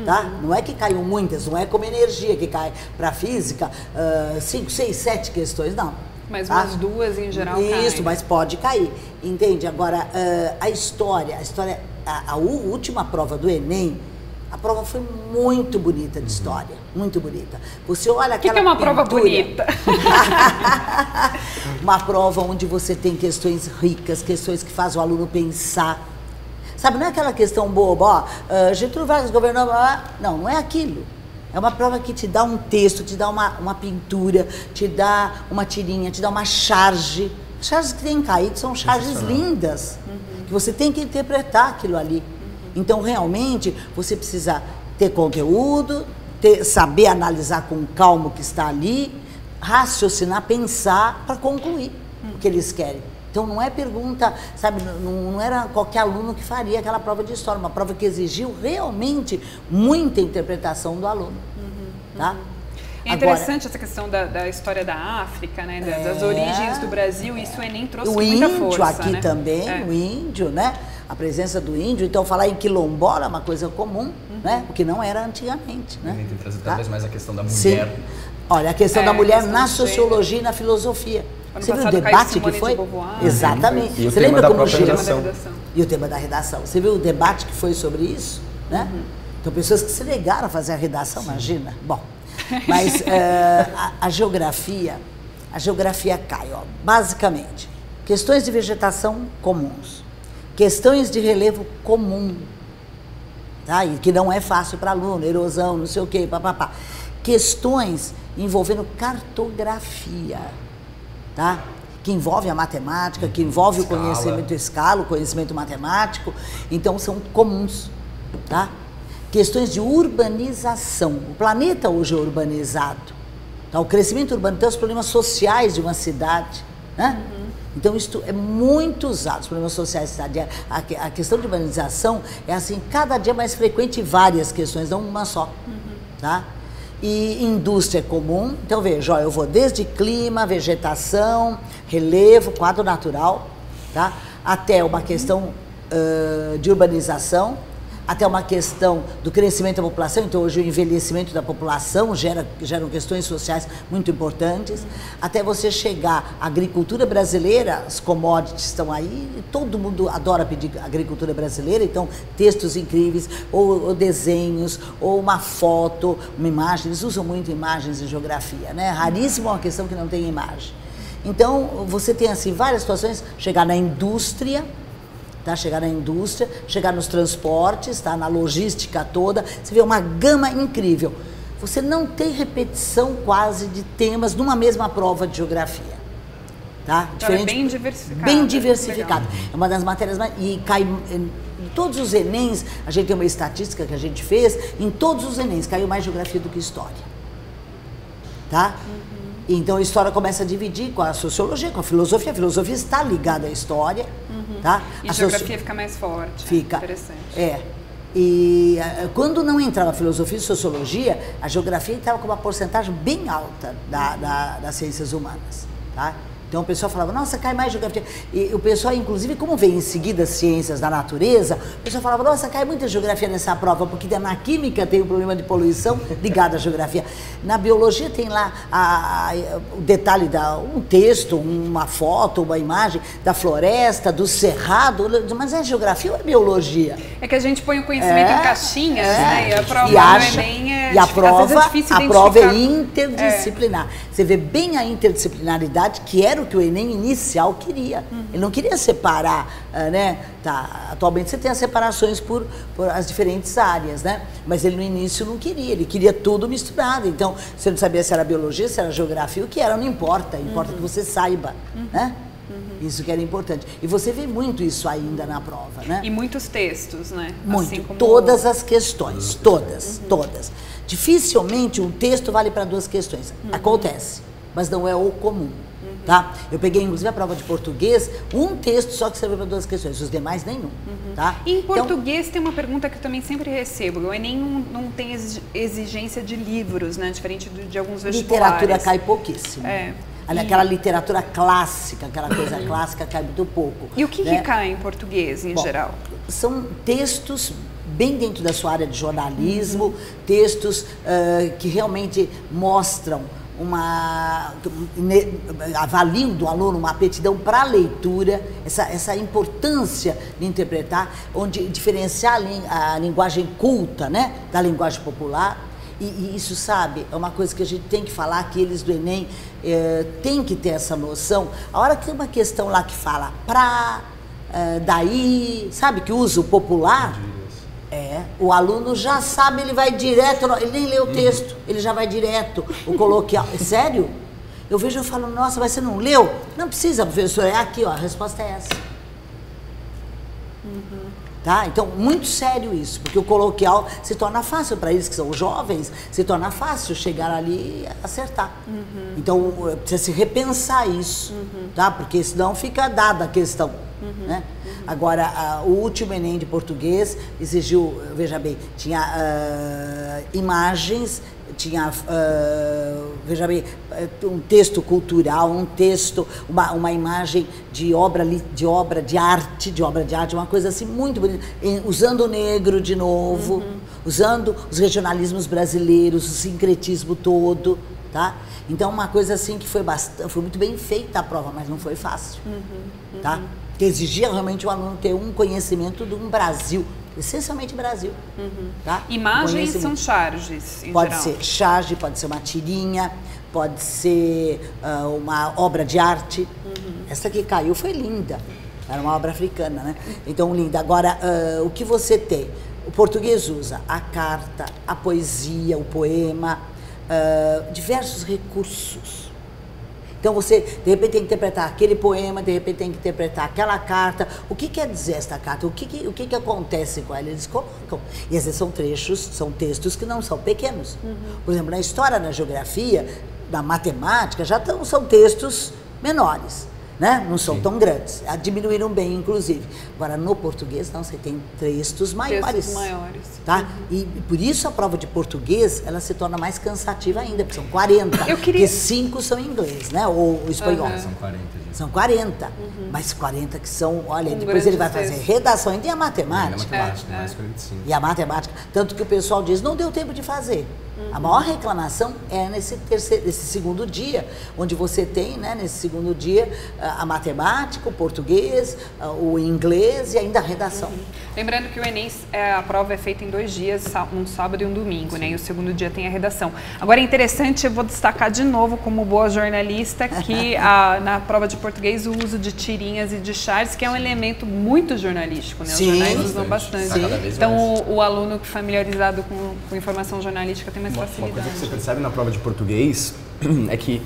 Speaker 2: Tá? Não é que caiam muitas, não é como energia que cai para a física, 5, 6, 7 questões, não.
Speaker 1: Mas umas duas em geral
Speaker 2: caem. Isso,
Speaker 1: caem.
Speaker 2: mas pode cair, entende? Agora, a história, a última prova do Enem, a prova foi muito bonita de história, muito bonita. Você olha aquela
Speaker 1: O que é uma prova bonita?
Speaker 2: Uma prova onde você tem questões ricas, questões que fazem o aluno pensar. Sabe, não é aquela questão boba, ó, Getúlio Vargas governou, não é aquilo. É uma prova que te dá um texto, te dá uma pintura, te dá uma tirinha, te dá uma charge. As charges que tem caído são charges lindas, que você tem que interpretar aquilo ali. Então, realmente, você precisa ter conteúdo, saber analisar com calma o que está ali, raciocinar, pensar para concluir o que eles querem. Então, não é pergunta, sabe, não era qualquer aluno que faria aquela prova de história, uma prova que exigiu realmente muita interpretação do aluno. Tá?
Speaker 1: É interessante essa questão da história da África, né? Das origens do Brasil, isso o Enem trouxe muita força.
Speaker 2: O índio aqui também, o índio, né? A presença do índio, então falar em quilombola é uma coisa comum, né? O que não era antigamente, né?
Speaker 3: Tem que trazer talvez mais a questão da mulher.
Speaker 2: Sim. Olha, a questão da mulher na sociologia e na filosofia. Você viu o debate que foi? Exatamente.
Speaker 3: E o tema da própria
Speaker 2: redação. E o tema da redação. Você viu o debate que foi sobre isso, né? Então, pessoas que se negaram a fazer a redação, imagina. Bom, mas a geografia cai, ó, basicamente. Questões de vegetação comuns. Questões de relevo comum, tá? E que não é fácil para aluno, erosão, não sei o quê, papapá. Questões envolvendo cartografia, tá? Que envolve a matemática, que envolve o conhecimento escala, o conhecimento matemático, então são comuns, tá? Questões de urbanização. O planeta hoje é urbanizado, tá? O crescimento urbano tem os problemas sociais de uma cidade, né? Então, isso é muito usado, os problemas sociais da cidade. A questão de urbanização é assim, cada dia mais frequente várias questões, não uma só, tá? E indústria comum, então veja, ó, eu vou desde clima, vegetação, relevo, quadro natural, tá? Até uma questão de urbanização, até uma questão do crescimento da população, então hoje o envelhecimento da população geram questões sociais muito importantes, até você chegar à agricultura brasileira, as commodities estão aí, todo mundo adora pedir agricultura brasileira, então textos incríveis, ou desenhos, ou uma foto, uma imagem, eles usam muito imagens em geografia, né? Raríssimo uma questão que não tem imagem. Então, você tem assim várias situações, chegar na indústria, tá? Chegar na indústria, chegar nos transportes, tá? Na logística toda, você vê uma gama incrível. Você não tem repetição quase de temas numa mesma prova de geografia. Tá?
Speaker 1: Diferente, é bem diversificado.
Speaker 2: Bem diversificado. É uma das matérias mais... E cai... Em todos os Enems, a gente tem uma estatística que a gente fez, em todos os Enems caiu mais geografia do que história. Tá? Então a história começa a dividir com a sociologia, com a filosofia está ligada à história, tá?
Speaker 1: E a geografia fica mais forte.
Speaker 2: Fica.
Speaker 1: Interessante.
Speaker 2: E quando não entrava filosofia e sociologia, a geografia estava com uma porcentagem bem alta das ciências humanas, tá? Então o pessoal falava, nossa, cai mais geografia. E o pessoal, inclusive, como vem em seguida as ciências da natureza, o pessoal falava, nossa, cai muita geografia nessa prova, porque na química tem um problema de poluição ligado à geografia. Na biologia tem lá o detalhe um texto, uma foto, uma imagem da floresta, do cerrado, mas é geografia ou é biologia?
Speaker 1: É que a gente põe o conhecimento em caixinhas, né? E a prova do Enem
Speaker 2: e a prova é interdisciplinar. Você vê bem a interdisciplinaridade, que era o que o Enem inicial queria. Ele não queria separar, né? Tá, atualmente você tem as separações por as diferentes áreas, né? Mas ele no início não queria, ele queria tudo misturado. Então, você não sabia se era biologia, se era geografia, o que era, não importa. Importa que você saiba, né? Isso que era importante. E você vê muito isso ainda na prova, né?
Speaker 1: E muitos textos, né?
Speaker 2: Muito.
Speaker 1: Assim como...
Speaker 2: Todas as questões, todas. Dificilmente um texto vale para duas questões. Acontece, mas não é o comum. Tá? Eu peguei, inclusive, a prova de português, um texto só que serve para duas questões, os demais nenhum. Tá?
Speaker 1: E em português tem uma pergunta que eu também sempre recebo. O Enem não tem exigência de livros, né? Diferente de alguns vestibulares.
Speaker 2: Literatura cai pouquíssimo. Aquela literatura clássica, aquela coisa clássica cai muito pouco.
Speaker 1: E o que cai em português, em geral?
Speaker 2: São textos bem dentro da sua área de jornalismo, textos que realmente mostram avaliam do aluno uma aptidão para a leitura, essa importância de interpretar, onde diferenciar a linguagem culta, né, da linguagem popular. E isso, sabe, é uma coisa que a gente tem que falar, que eles do Enem têm que ter essa noção. A hora que tem uma questão lá que fala daí, sabe, que usa o popular, o aluno já sabe, ele vai direto, ele nem lê o texto, ele já vai direto, o coloquial. Sério? Eu vejo e falo, nossa, mas você não leu? Não precisa, professor, é aqui, ó, a resposta é essa. Tá? Então, muito sério isso, porque o coloquial se torna fácil para eles que são jovens, se torna fácil chegar ali e acertar. Então, precisa se repensar isso, tá? Porque senão fica dada a questão. Né? Agora, o último Enem de português exigiu, veja bem, tinha imagens tinha, veja bem, um texto cultural, um texto, uma imagem de obra de arte, uma coisa assim muito bonita, usando o negro de novo, usando os regionalismos brasileiros, o sincretismo todo, tá? Então, uma coisa assim que foi muito bem feita a prova, mas não foi fácil, tá? Que exigia realmente o aluno ter um conhecimento de um Brasil, essencialmente Brasil. Tá?
Speaker 1: Imagens são charges, em
Speaker 2: pode
Speaker 1: geral.
Speaker 2: ser charge, pode ser uma tirinha, pode ser uma obra de arte. Essa que caiu foi linda, era uma obra africana, né? Então, linda. Agora, o que você tem? O português usa a carta, a poesia, o poema, diversos recursos. Então você, de repente, tem que interpretar aquele poema, de repente tem que interpretar aquela carta. O que quer dizer esta carta? O que acontece com ela? Eles colocam. E às vezes são trechos, são textos que não são pequenos. Por exemplo, na história, na geografia, na matemática, são textos menores, né? Não são tão grandes. Diminuíram bem, inclusive. Agora, no português, não, você tem textos maiores.
Speaker 1: Textos maiores.
Speaker 2: Tá? E por isso a prova de português, ela se torna mais cansativa ainda, porque são 40. Porque 5 são em inglês, né? Ou espanhol.
Speaker 3: São 40.
Speaker 2: São 40. Mas 40 que são, olha, depois ele vai fazer redação, ainda tem a matemática.
Speaker 3: Mais 45.
Speaker 2: E a matemática, tanto que o pessoal diz, não deu tempo de fazer. A maior reclamação é nesse segundo dia, onde você tem, né, nesse segundo dia, a matemática, o português, o inglês e ainda a redação.
Speaker 1: Lembrando que o Enem, a prova é feita em 2 dias, um sábado e um domingo, né? E o segundo dia tem a redação. Agora é interessante, eu vou destacar de novo, como boa jornalista, que na prova de português o uso de tirinhas e de charts, que é um elemento muito jornalístico, né? Os jornais usam bastante. Então o aluno familiarizado com informação jornalística tem mais facilidade.
Speaker 3: Uma coisa que você percebe na prova de português é que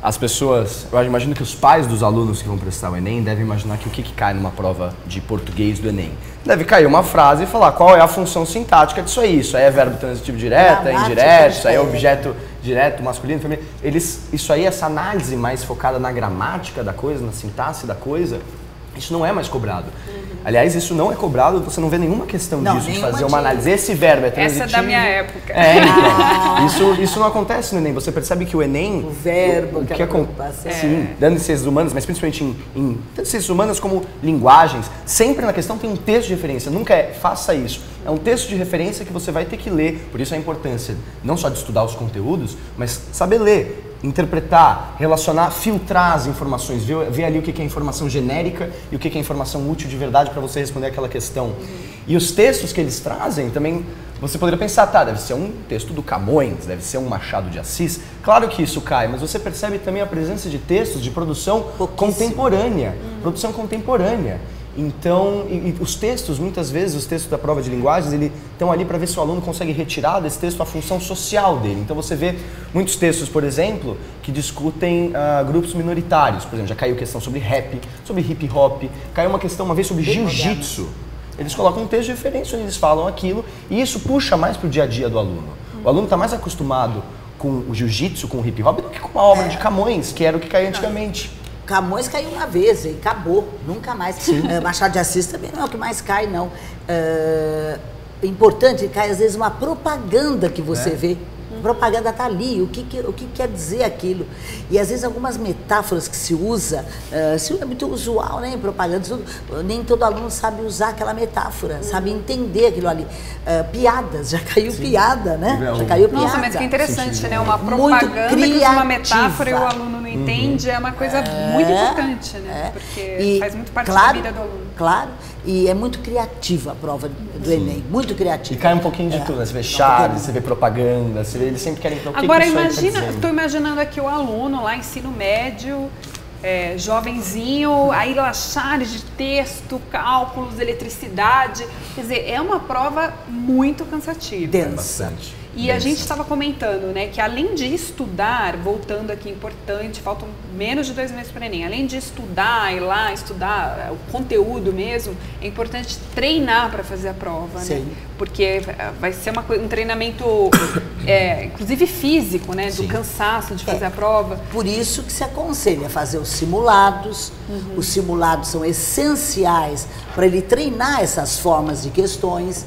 Speaker 3: as pessoas, eu imagino que os pais dos alunos que vão prestar o Enem devem imaginar que o que cai numa prova de português do Enem? Deve cair uma frase e falar qual é a função sintática disso aí. Isso aí é verbo transitivo direto, é indireto, isso aí é objeto direto, masculino, feminino. Isso aí, essa análise mais focada na gramática da coisa, na sintaxe da coisa, isso não é mais cobrado. Aliás, isso não é cobrado, você não vê nenhuma questão disso, de fazer uma análise. Esse verbo é transitivo.
Speaker 1: Essa é da minha época.
Speaker 3: Então, isso não acontece no Enem. Você percebe que o Enem...
Speaker 2: O verbo,
Speaker 3: que acontece. Sim, dando em ciências humanas, mas principalmente em ciências humanas como linguagens, sempre na questão tem um texto de referência. Nunca faça isso. É um texto de referência que você vai ter que ler. Por isso a importância não só de estudar os conteúdos, mas saber ler, interpretar, relacionar, filtrar as informações, ver ali o que é informação genérica e o que é informação útil de verdade para você responder aquela questão. E os textos que eles trazem também, você poderia pensar, deve ser um texto do Camões, deve ser um Machado de Assis. Claro que isso cai, mas você percebe também a presença de textos de produção contemporânea. Produção contemporânea. Então, e os textos, muitas vezes, os textos da prova de linguagens, eles estão ali para ver se o aluno consegue retirar desse texto a função social dele. Então você vê muitos textos, por exemplo, que discutem grupos minoritários. Por exemplo, já caiu questão sobre rap, sobre hip hop, caiu uma questão uma vez sobre jiu-jitsu. Eles colocam um texto de referência onde eles falam aquilo e isso puxa mais para o dia a dia do aluno. O aluno está mais acostumado com o jiu-jitsu, com o hip hop, do que com uma obra de Camões, que era o que caía antigamente.
Speaker 2: Camões caiu uma vez e acabou, nunca mais. Machado de Assis também não é o que mais cai, não. É importante, cai às vezes uma propaganda que você vê. A propaganda está ali, o que quer dizer aquilo. E às vezes algumas metáforas que se usa, é muito usual, né, em propaganda, nem todo aluno sabe usar aquela metáfora, sabe entender aquilo ali. Piadas, já caiu piada, né? Já caiu piada.
Speaker 1: Nossa, mas que interessante, né? Uma propaganda que usa uma metáfora e o aluno não entende, é uma coisa muito importante, né? Porque faz muito parte da vida do aluno.
Speaker 2: Claro, e é muito criativa a prova do Enem, muito criativa.
Speaker 3: E cai um pouquinho de tudo, né? Você vê charges, você vê propaganda, você vê, eles sempre querem...
Speaker 1: Agora estou imaginando aqui o aluno lá, ensino médio, jovenzinho, aí lá charges de texto, cálculos, eletricidade, quer dizer, é uma prova muito cansativa.
Speaker 2: Densa.
Speaker 3: Bastante.
Speaker 1: E a gente estava comentando, né, que além de estudar, voltando aqui, importante, faltam menos de 2 meses para o Enem, além de estudar, ir lá, estudar o conteúdo mesmo, é importante treinar para fazer a prova, né? Porque vai ser um treinamento, inclusive físico, né, do cansaço de fazer a prova.
Speaker 2: Por isso que se aconselha fazer os simulados. Os simulados são essenciais para ele treinar essas formas de questões.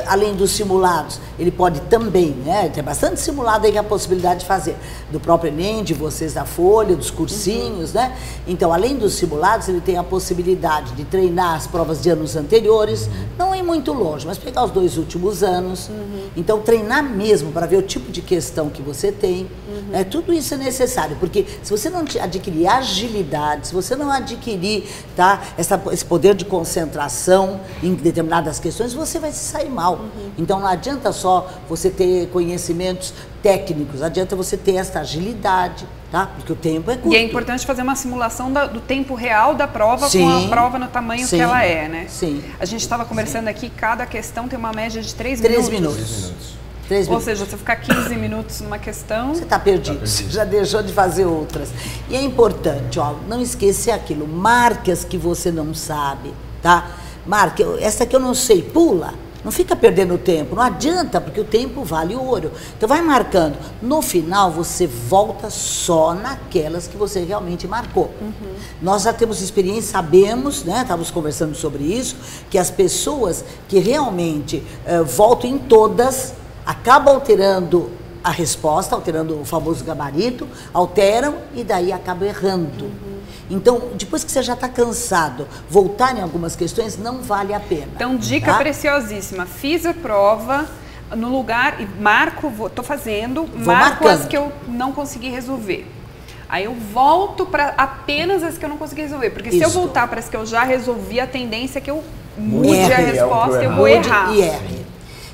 Speaker 2: além dos simulados, ele pode também, né, tem bastante simulado aí que é a possibilidade de fazer, do próprio Enem, de vocês da Folha, dos cursinhos, né? Então, além dos simulados, ele tem a possibilidade de treinar as provas de anos anteriores, não ir muito longe, mas pegar os 2 últimos anos. Então, treinar mesmo para ver o tipo de questão que você tem, né? Tudo isso é necessário, porque se você não adquirir agilidade, se você não adquirir, tá, esse poder de concentração em determinadas questões, você vai se sair mal. Então não adianta só você ter conhecimentos técnicos, adianta você ter essa agilidade, tá? Porque o tempo é curto.
Speaker 1: E é importante fazer uma simulação do tempo real da prova, com a prova no tamanho que ela é, né?
Speaker 2: Sim.
Speaker 1: A gente estava conversando aqui, cada questão tem uma média de 3
Speaker 2: minutos.
Speaker 1: 3 minutos. Ou seja, você ficar 15 minutos numa questão...
Speaker 2: Você está perdido, você já deixou de fazer outras. E é importante, ó, não esquecer aquilo, marque as que você não sabe, tá? Marque, essa que eu não sei, pula. Não fica perdendo tempo, não adianta, porque o tempo vale ouro. Então vai marcando. No final, você volta só naquelas que você realmente marcou. Nós já temos experiência, sabemos, né? Estávamos conversando sobre isso, que as pessoas que realmente voltam em todas, acabam alterando a resposta, alterando o famoso gabarito, alteram e daí acabam errando. Então, depois que você já está cansado, voltar em algumas questões não vale a pena.
Speaker 1: Então, dica preciosíssima. Fiz a prova no lugar e marco, estou fazendo, marco as que eu não consegui resolver. Aí eu volto para apenas as que eu não consegui resolver. Porque se eu voltar para as que eu já resolvi, a tendência é que eu mude a resposta e eu vou errar.
Speaker 2: E erre.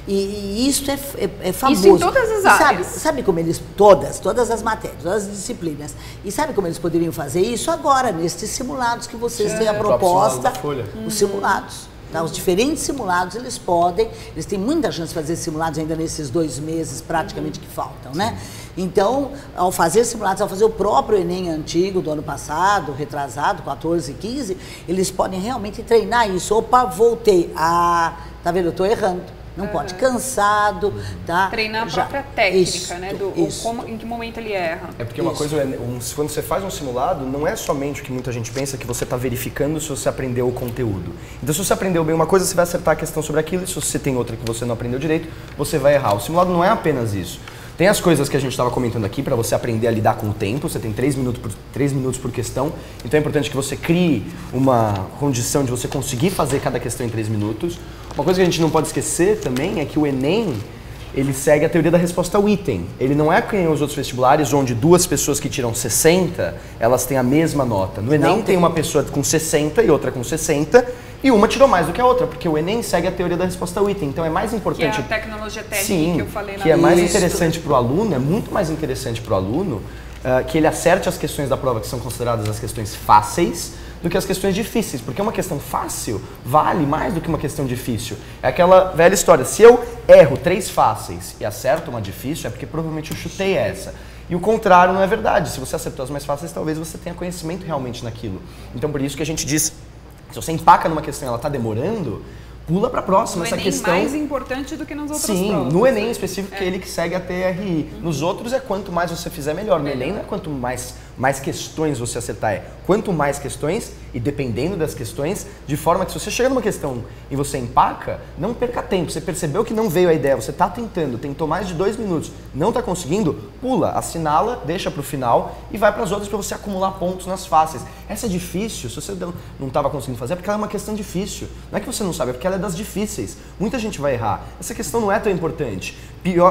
Speaker 2: E isso é famoso.
Speaker 1: Isso em todas as áreas.
Speaker 2: Sabe como eles, todas as matérias, todas as disciplinas, e sabe como eles poderiam fazer isso agora, nesses simulados que vocês têm a proposta, os simulados. Tá? Os diferentes simulados, eles têm muita chance de fazer simulados ainda nesses 2 meses praticamente que faltam, né? Então, ao fazer simulados, ao fazer o próprio Enem antigo do ano passado, retrasado, 14 e 15, eles podem realmente treinar isso. Opa, voltei. Tá vendo? Eu estou errando. Não pode, cansado, tá?
Speaker 1: Treinar a própria técnica, né? Em que momento ele erra.
Speaker 3: É porque uma coisa, quando você faz um simulado, não é somente o que muita gente pensa, que você está verificando se você aprendeu o conteúdo. Então, se você aprendeu bem uma coisa, você vai acertar a questão sobre aquilo, e se você tem outra que você não aprendeu direito, você vai errar. O simulado não é apenas isso. Tem as coisas que a gente estava comentando aqui para você aprender a lidar com o tempo. Você tem 3 minutos por questão. Então é importante que você crie uma condição de você conseguir fazer cada questão em 3 minutos. Uma coisa que a gente não pode esquecer também é que o Enem, ele segue a teoria da resposta ao item. Ele não é que nem os outros vestibulares, onde 2 pessoas que tiram 60, elas têm a mesma nota. No Enem tem uma pessoa com 60 e outra com 60, e uma tirou mais do que a outra, porque o Enem segue a teoria da resposta ao item. Então é mais importante...
Speaker 1: Que é a tecnologia técnica que eu falei na
Speaker 3: que é mais interessante para o aluno, é muito mais interessante para o aluno que ele acerte as questões da prova que são consideradas as questões fáceis, do que as questões difíceis, porque uma questão fácil vale mais do que uma questão difícil. É aquela velha história, se eu erro 3 fáceis e acerto uma difícil, é porque provavelmente eu chutei essa. E o contrário não é verdade, se você acertou as mais fáceis, talvez você tenha conhecimento realmente naquilo. Então por isso que a gente diz, se você empaca numa questão e ela está demorando, pula para a próxima. Essa questão
Speaker 1: é mais importante do que nas outras provas.
Speaker 3: Sim, no Enem específico, que é ele que segue a TRI. Nos outros é quanto mais você fizer, melhor. No Enem não é quanto mais questões você acertar, é quanto mais questões, e dependendo das questões, de forma que se você chega numa questão e você empaca, não perca tempo. Você percebeu que não veio a ideia, você está tentando, tentou mais de 2 minutos, não está conseguindo, pula, assinala, deixa para o final e vai para as outras para você acumular pontos nas fáceis. Essa é difícil, se você não estava conseguindo fazer, é porque ela é uma questão difícil. Não é que você não sabe, é porque ela é das difíceis. Muita gente vai errar. Essa questão não é tão importante.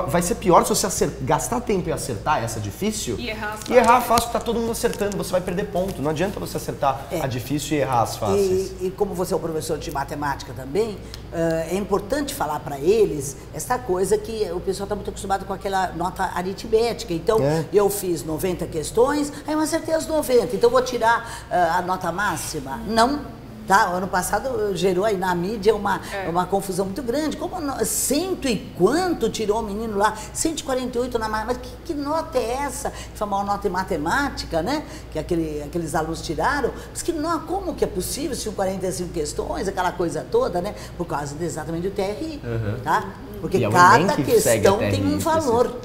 Speaker 3: Vai ser pior se você gastar tempo e acertar essa difícil
Speaker 1: e
Speaker 3: errar fácil, porque tá todo mundo acertando, você vai perder ponto. Não adianta você acertar a difícil e errar as fáceis.
Speaker 2: E como você é um professor de matemática também, é importante falar para eles essa coisa que o pessoal está muito acostumado com aquela nota aritmética. Então, eu fiz 90 questões, aí eu acertei as 90, então vou tirar a nota máxima. Não. Tá, o ano passado gerou aí na mídia uma confusão muito grande. Como cento e quanto tirou o menino lá? 148 na matemática. Mas que nota é essa? Foi uma nota em matemática, né? Que aqueles alunos tiraram. Mas como que é possível? Se 45 questões, aquela coisa toda, né? Por causa exatamente do TRI, tá? Porque cada questão tem um valor.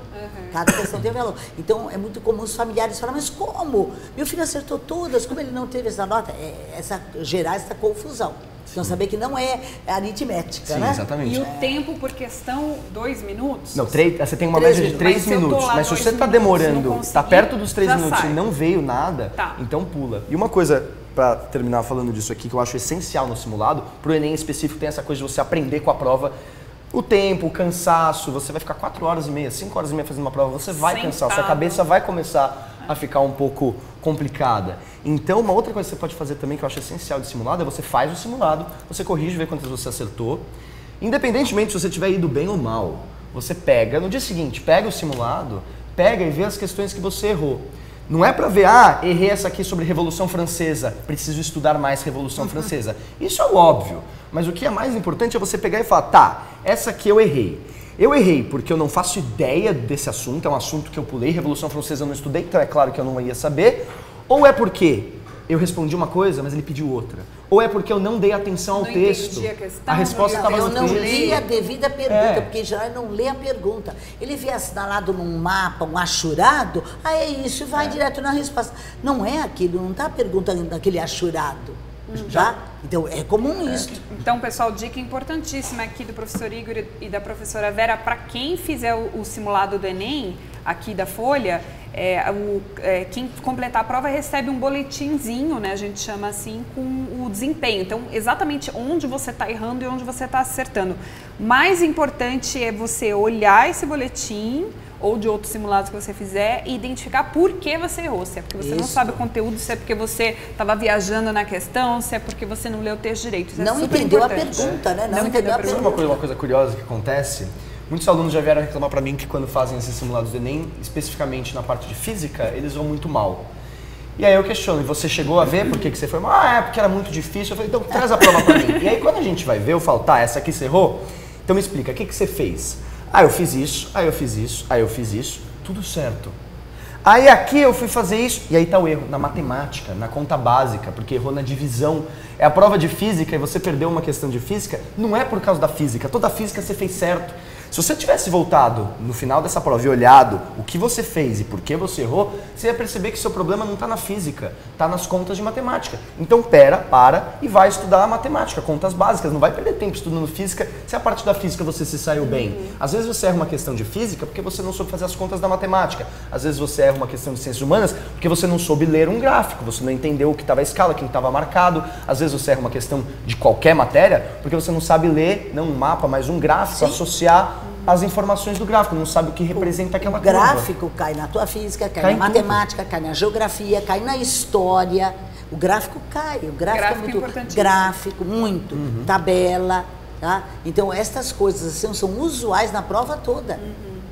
Speaker 2: cada questão tem valor. Então, é muito comum os familiares falarem, mas como? Meu filho acertou todas, como ele não teve essa nota? Gerar essa confusão. Então, saber que não é aritmética,
Speaker 3: sim,
Speaker 2: né?
Speaker 3: Exatamente.
Speaker 1: E o tempo por questão, 2 minutos?
Speaker 3: Não, você tem uma média de 3 minutos, mas se você está demorando, está perto dos 3 minutos e não veio nada, então pula. E uma coisa, para terminar falando disso aqui, que eu acho essencial no simulado, para o Enem específico tem essa coisa de você aprender com a prova, o tempo, o cansaço, você vai ficar 4 horas e meia, 5 horas e meia fazendo uma prova, você vai cansar, sua cabeça vai começar a ficar um pouco complicada. Então, uma outra coisa que você pode fazer também, que eu acho essencial de simulado, é você faz o simulado, você corrige, vê quantas você acertou. Independentemente se você tiver ido bem ou mal, você pega, no dia seguinte, pega o simulado, pega e vê as questões que você errou. Não é para ver, errei essa aqui sobre Revolução Francesa, preciso estudar mais Revolução Francesa. Isso é o óbvio, mas o que é mais importante é você pegar e falar, tá, essa aqui eu errei. Eu errei porque eu não faço ideia desse assunto, é um assunto que eu pulei, Revolução Francesa eu não estudei, então é claro que eu não ia saber. Ou é porque eu respondi uma coisa, mas ele pediu outra. Ou é porque eu não dei atenção ao texto.
Speaker 1: A
Speaker 2: resposta estava no texto. Eu não li a devida pergunta, porque já não lê a pergunta. Ele vê assinalado num mapa, um achurado, é isso, vai direto na resposta. Não é aquilo, não está perguntando daquele achurado. Já? Então, é comum isso.
Speaker 1: Então, pessoal, dica importantíssima aqui do professor Igor e da professora Vera, para quem fizer o simulado do Enem, aqui da Folha, quem completar a prova recebe um boletinzinho, né, a gente chama assim, com o desempenho. Então, exatamente onde você está errando e onde você está acertando. Mais importante é você olhar esse boletim ou de outros simulados que você fizer e identificar por que você errou. Se é porque você não sabe o conteúdo, se é porque você estava viajando na questão, se é porque você não leu o texto direito. Isso
Speaker 2: não entendeu a pergunta, né? Não entendeu a pergunta.
Speaker 3: Uma coisa curiosa que acontece, muitos alunos já vieram reclamar para mim que quando fazem esses simulados do Enem, especificamente na parte de física, eles vão muito mal. E aí eu questiono, e você chegou a ver por que você foi mal? É porque era muito difícil. Eu falei, então traz a prova para mim. E aí quando a gente vai ver, eu falo, tá, essa aqui você errou? Então me explica, o que você fez? Eu fiz isso, aí eu fiz isso, aí eu fiz isso, tudo certo. Aí aqui eu fui fazer isso, e aí tá o erro, na matemática, na conta básica, porque errou na divisão. É a prova de física e você perdeu uma questão de física, não é por causa da física, toda a física você fez certo. Se você tivesse voltado no final dessa prova e olhado o que você fez e por que você errou, você ia perceber que seu problema não está na física, está nas contas de matemática. Então para e vai estudar a matemática, contas básicas. Não vai perder tempo estudando física se a parte da física você se saiu bem. Às vezes você erra uma questão de física porque você não soube fazer as contas da matemática. Às vezes você erra uma questão de ciências humanas porque você não soube ler um gráfico, você não entendeu o que estava a escala, quem estava marcado. Às vezes você erra uma questão de qualquer matéria porque você não sabe ler, não um mapa, mas um gráfico, associar as informações do gráfico, não sabe o que representa aquela curva.
Speaker 2: O gráfico cai na tua física, cai na matemática, cai na geografia, cai na história. O gráfico cai, o gráfico é muito gráfico, muito, tabela, tá? Então estas coisas assim, são usuais na prova toda.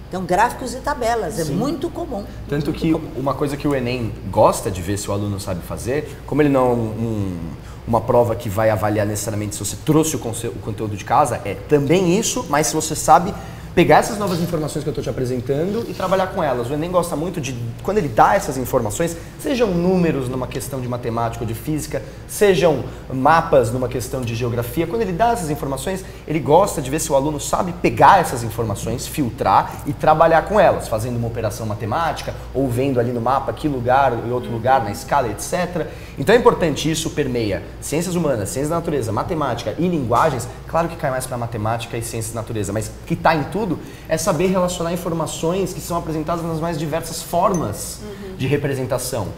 Speaker 2: Então gráficos e tabelas, é muito comum.
Speaker 3: Tanto que uma coisa que o Enem gosta de ver se o aluno sabe fazer, como ele não é uma prova que vai avaliar necessariamente se você trouxe o conteúdo de casa, é também isso, mas se você sabe pegar essas novas informações que eu estou te apresentando e trabalhar com elas. O Enem gosta muito de, quando ele dá essas informações, sejam números numa questão de matemática ou de física, sejam mapas numa questão de geografia, quando ele dá essas informações, ele gosta de ver se o aluno sabe pegar essas informações, filtrar e trabalhar com elas, fazendo uma operação matemática ou vendo ali no mapa que lugar e outro lugar, na escala, etc. Então é importante, isso permeia ciências humanas, ciências da natureza, matemática e linguagens. Claro que cai mais para matemática e ciências da natureza, mas que está em tudo é saber relacionar informações que são apresentadas nas mais diversas formas de representação.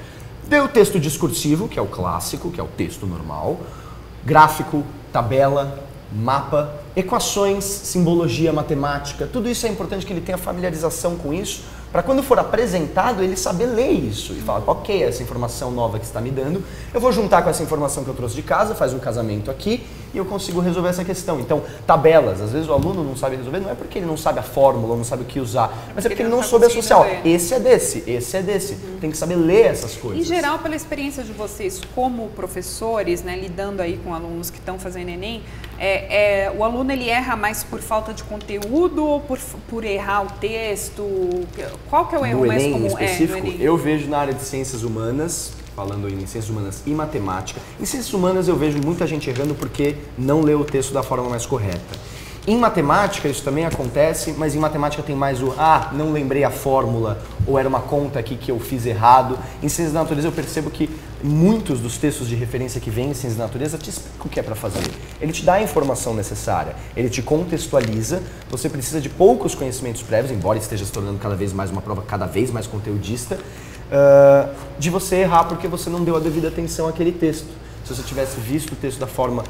Speaker 3: Tem o texto discursivo, que é o clássico, que é o texto normal, gráfico, tabela, mapa, equações, simbologia, matemática, tudo isso é importante que ele tenha familiarização com isso, para quando for apresentado ele saber ler isso e falar, ok, essa informação nova que você está me dando, eu vou juntar com essa informação que eu trouxe de casa, faz um casamento aqui e eu consigo resolver essa questão. Então, tabelas, às vezes o aluno não sabe resolver, não é porque ele não sabe a fórmula, não sabe o que usar, mas é porque ele não soube associar. Esse é desse, esse é desse. Tem que saber ler essas coisas.
Speaker 1: Em geral, pela experiência de vocês como professores, né, lidando aí com alunos que estão fazendo Enem, o aluno ele erra mais por falta de conteúdo ou por errar o texto? Qual que é o erro mais comum?
Speaker 3: No Enem específico, eu vejo na área de ciências humanas, falando em ciências humanas e matemática. Em ciências humanas eu vejo muita gente errando porque não leu o texto da forma mais correta. Em matemática isso também acontece, mas em matemática tem mais o não lembrei a fórmula, ou era uma conta aqui que eu fiz errado. Em ciências da natureza eu percebo que muitos dos textos de referência que vêm em ciências da natureza te explicam o que é para fazer. Ele te dá a informação necessária, ele te contextualiza, você precisa de poucos conhecimentos prévios, embora esteja se tornando cada vez mais uma prova cada vez mais conteudista, de você errar porque você não deu a devida atenção àquele texto. Se você tivesse visto o texto da forma,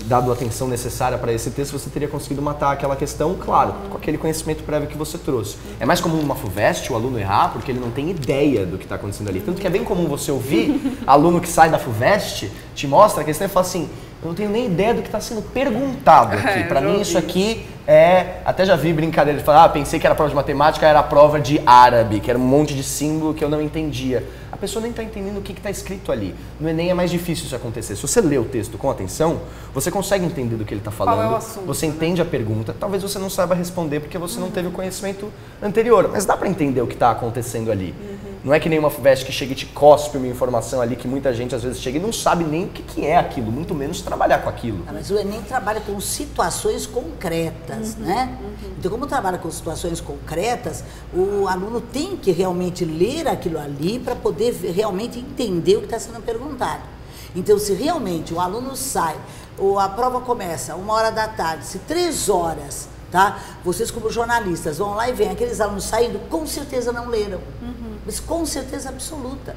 Speaker 3: dado a atenção necessária para esse texto, você teria conseguido matar aquela questão, claro, com aquele conhecimento prévio que você trouxe. É mais comum numa FUVEST o aluno errar porque ele não tem ideia do que está acontecendo ali. Tanto que é bem comum você ouvir aluno que sai da FUVEST, te mostra a questão e fala assim, eu não tenho nem ideia do que está sendo perguntado aqui. Para mim isso aqui até já vi brincadeira de falar, pensei que era prova de matemática, era a prova de árabe, que era um monte de símbolo que eu não entendia. A pessoa nem está entendendo o que está escrito ali. No Enem é mais difícil isso acontecer. Se você lê o texto com atenção, você consegue entender do que ele está falando.
Speaker 1: Qual é o assunto,
Speaker 3: você entende a pergunta. Talvez você não saiba responder porque você não teve o conhecimento anterior. Mas dá para entender o que está acontecendo ali. Não é que nem uma FUVEST que chega e te cospe uma informação ali que muita gente às vezes chega e não sabe nem o que é aquilo, muito menos trabalhar com aquilo.
Speaker 2: Mas o Enem trabalha com situações concretas, né? Então, como trabalha com situações concretas, o aluno tem que realmente ler aquilo ali para poder realmente entender o que está sendo perguntado. Então, se realmente o aluno sai, ou a prova começa 13h, se 3 horas, tá? Vocês como jornalistas vão lá e veem aqueles alunos saindo, com certeza não leram. Mas com certeza absoluta.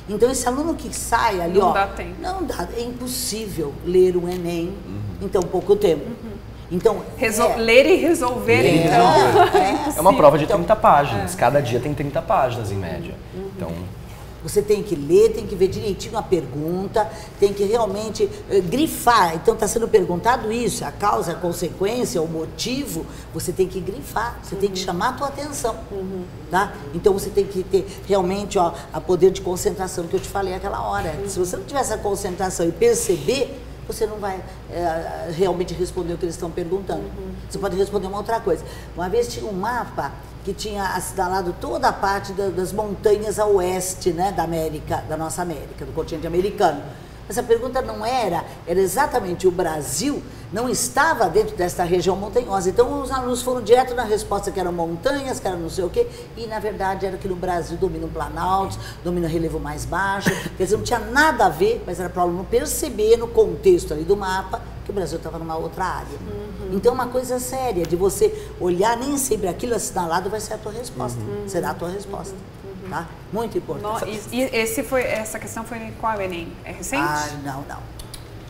Speaker 2: Então esse aluno que sai ali,
Speaker 1: não dá tempo.
Speaker 2: Não dá, é impossível ler um Enem em tão pouco tempo. Então,
Speaker 1: ler e resolver,
Speaker 3: é uma prova de 30 páginas, cada dia tem 30 páginas em média. Então,
Speaker 2: você tem que ler, tem que ver direitinho a pergunta, tem que realmente grifar. Então está sendo perguntado isso, a causa, a consequência, o motivo, você tem que grifar, você tem que chamar a tua atenção. Tá? Então você tem que ter realmente a poder de concentração que eu te falei aquela hora. Se você não tiver essa concentração e perceber, você não vai realmente responder o que eles estão perguntando. Você pode responder uma outra coisa. Uma vez tinha um mapa que tinha assinalado toda a parte das montanhas a oeste, né, da nossa América, do continente americano. Essa pergunta não era exatamente o Brasil não estava dentro desta região montanhosa. Então os alunos foram direto na resposta que eram montanhas, que era não sei o quê, e na verdade era que no Brasil domina o Planalto, domina o relevo mais baixo, quer dizer, não tinha nada a ver, mas era para o aluno perceber no contexto ali do mapa que o Brasil estava numa outra área. Então é uma coisa séria, de você olhar, nem sempre aquilo assinalado vai ser a tua resposta, será a tua resposta. Tá? Muito importante.
Speaker 1: E essa questão foi em qual Enem? É recente?
Speaker 2: Não.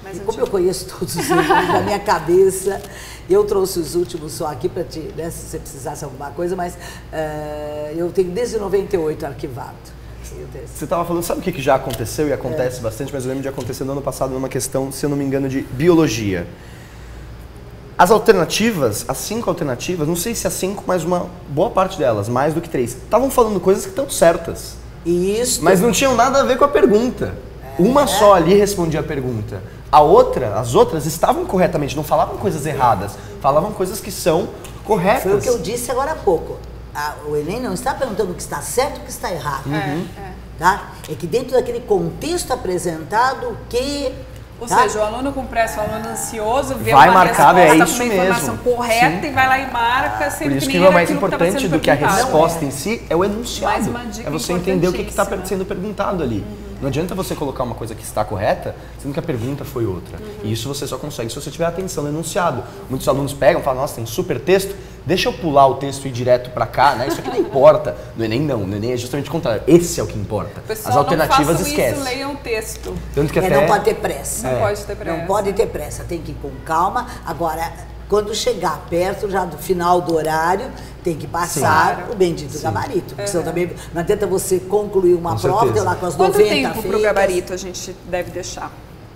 Speaker 2: Mas como eu conheço todos os livros da minha cabeça, eu trouxe os últimos só aqui para ti, né, se você precisasse alguma coisa, mas eu tenho desde 98 arquivado.
Speaker 3: Você estava falando, sabe o que já aconteceu e acontece bastante, mas eu lembro de acontecer no ano passado numa questão, se eu não me engano, de biologia. As alternativas, as 5 alternativas, não sei se as 5, mas uma boa parte delas, mais do que 3, estavam falando coisas que estão certas.
Speaker 2: Isso.
Speaker 3: Mas não tinham nada a ver com a pergunta. Uma só ali respondia a pergunta. As outras estavam corretamente, não falavam coisas erradas, falavam coisas que são corretas.
Speaker 2: Foi o que eu disse agora há pouco. O Enem não está perguntando o que está certo e o que está errado. Tá? É que dentro daquele contexto apresentado, o que...
Speaker 1: Ou seja, o aluno com pressa, o aluno ansioso, vê
Speaker 3: vai
Speaker 1: uma
Speaker 3: marcar,
Speaker 1: resposta com uma informação correta e vai lá e marca,
Speaker 3: Por isso que o mais importante do que a resposta em si é o enunciado. É você entender o que está sendo perguntado ali. Não adianta você colocar uma coisa que está correta, sendo que a pergunta foi outra. E isso você só consegue se você tiver atenção no enunciado. Muitos alunos pegam e falam, nossa, tem um super texto, deixa eu pular o texto e ir direto para cá, né? Isso aqui não importa. No Enem não, no Enem é justamente o contrário. Esse é o que importa.
Speaker 1: Pessoal,
Speaker 3: as alternativas
Speaker 1: não
Speaker 3: esquece.
Speaker 1: Isso, leiam o texto.
Speaker 3: Tanto que
Speaker 2: não pode ter pressa.
Speaker 1: Não pode ter pressa.
Speaker 2: Não pode ter pressa, tem que ir com calma. Agora, quando chegar perto já do final do horário, tem que passar o bendito gabarito. Porque senão também não adianta você concluir uma prova, ter lá com as 90 feitas.
Speaker 1: Quanto tempo para o gabarito a gente deve deixar?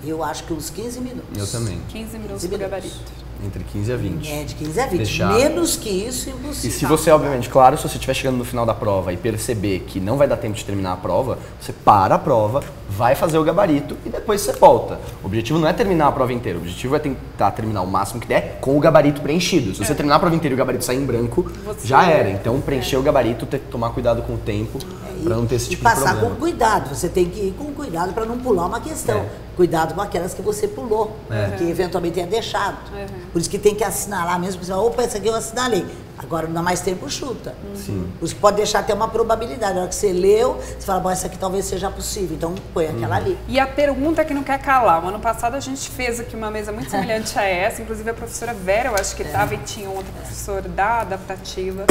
Speaker 2: Eu acho que uns 15 minutos.
Speaker 3: Eu também.
Speaker 1: 15 minutos para o gabarito.
Speaker 3: Entre 15 a 20.
Speaker 2: De 15 a 20.
Speaker 3: Deixar.
Speaker 2: Menos que isso, impossível.
Speaker 3: E se você, obviamente, claro, se você estiver chegando no final da prova e perceber que não vai dar tempo de terminar a prova, você para a prova, vai fazer o gabarito e depois você volta. O objetivo não é terminar a prova inteira, o objetivo é tentar terminar o máximo que der com o gabarito preenchido. Se você terminar a prova inteira e o gabarito sair em branco, já era. Então, preencher o gabarito, ter que tomar cuidado com o tempo para não ter esse tipo de problema.
Speaker 2: E passar com cuidado, você tem que ir com cuidado para não pular uma questão. Cuidado com aquelas que você pulou, que eventualmente é deixado. Por isso que tem que assinalar mesmo, porque você fala, opa, essa aqui eu assinalei. Agora, não dá mais tempo, chuta.
Speaker 3: Sim.
Speaker 2: Você pode deixar até uma probabilidade. Na hora que você leu, você fala, bom, essa aqui talvez seja possível. Então, põe aquela ali.
Speaker 1: E a pergunta que não quer calar. O ano passado a gente fez aqui uma mesa muito semelhante a essa. Inclusive a professora Vera, eu acho que estava, e tinha outra professora da adaptativa.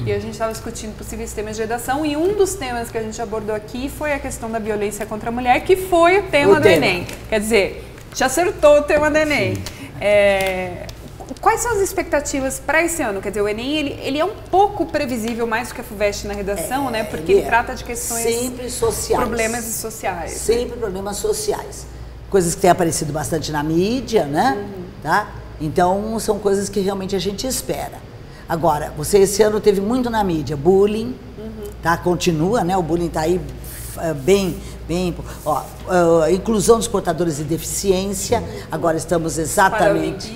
Speaker 1: E a gente estava discutindo possíveis temas de redação. E um dos temas que a gente abordou aqui foi a questão da violência contra a mulher, que foi o tema do Enem. Quer dizer, já acertou o tema do Enem. Quais são as expectativas para esse ano? Quer dizer, o Enem ele é um pouco previsível mais do que a FUVEST na redação, né? Porque ele trata de questões...
Speaker 2: Sempre sociais.
Speaker 1: Problemas sociais.
Speaker 2: Sempre problemas sociais. Coisas que têm aparecido bastante na mídia, né? Tá? Então, são coisas que realmente a gente espera. Agora, você esse ano teve muito na mídia, bullying, tá? Continua, né? O bullying tá aí bem, ó, inclusão dos portadores de deficiência, agora estamos exatamente,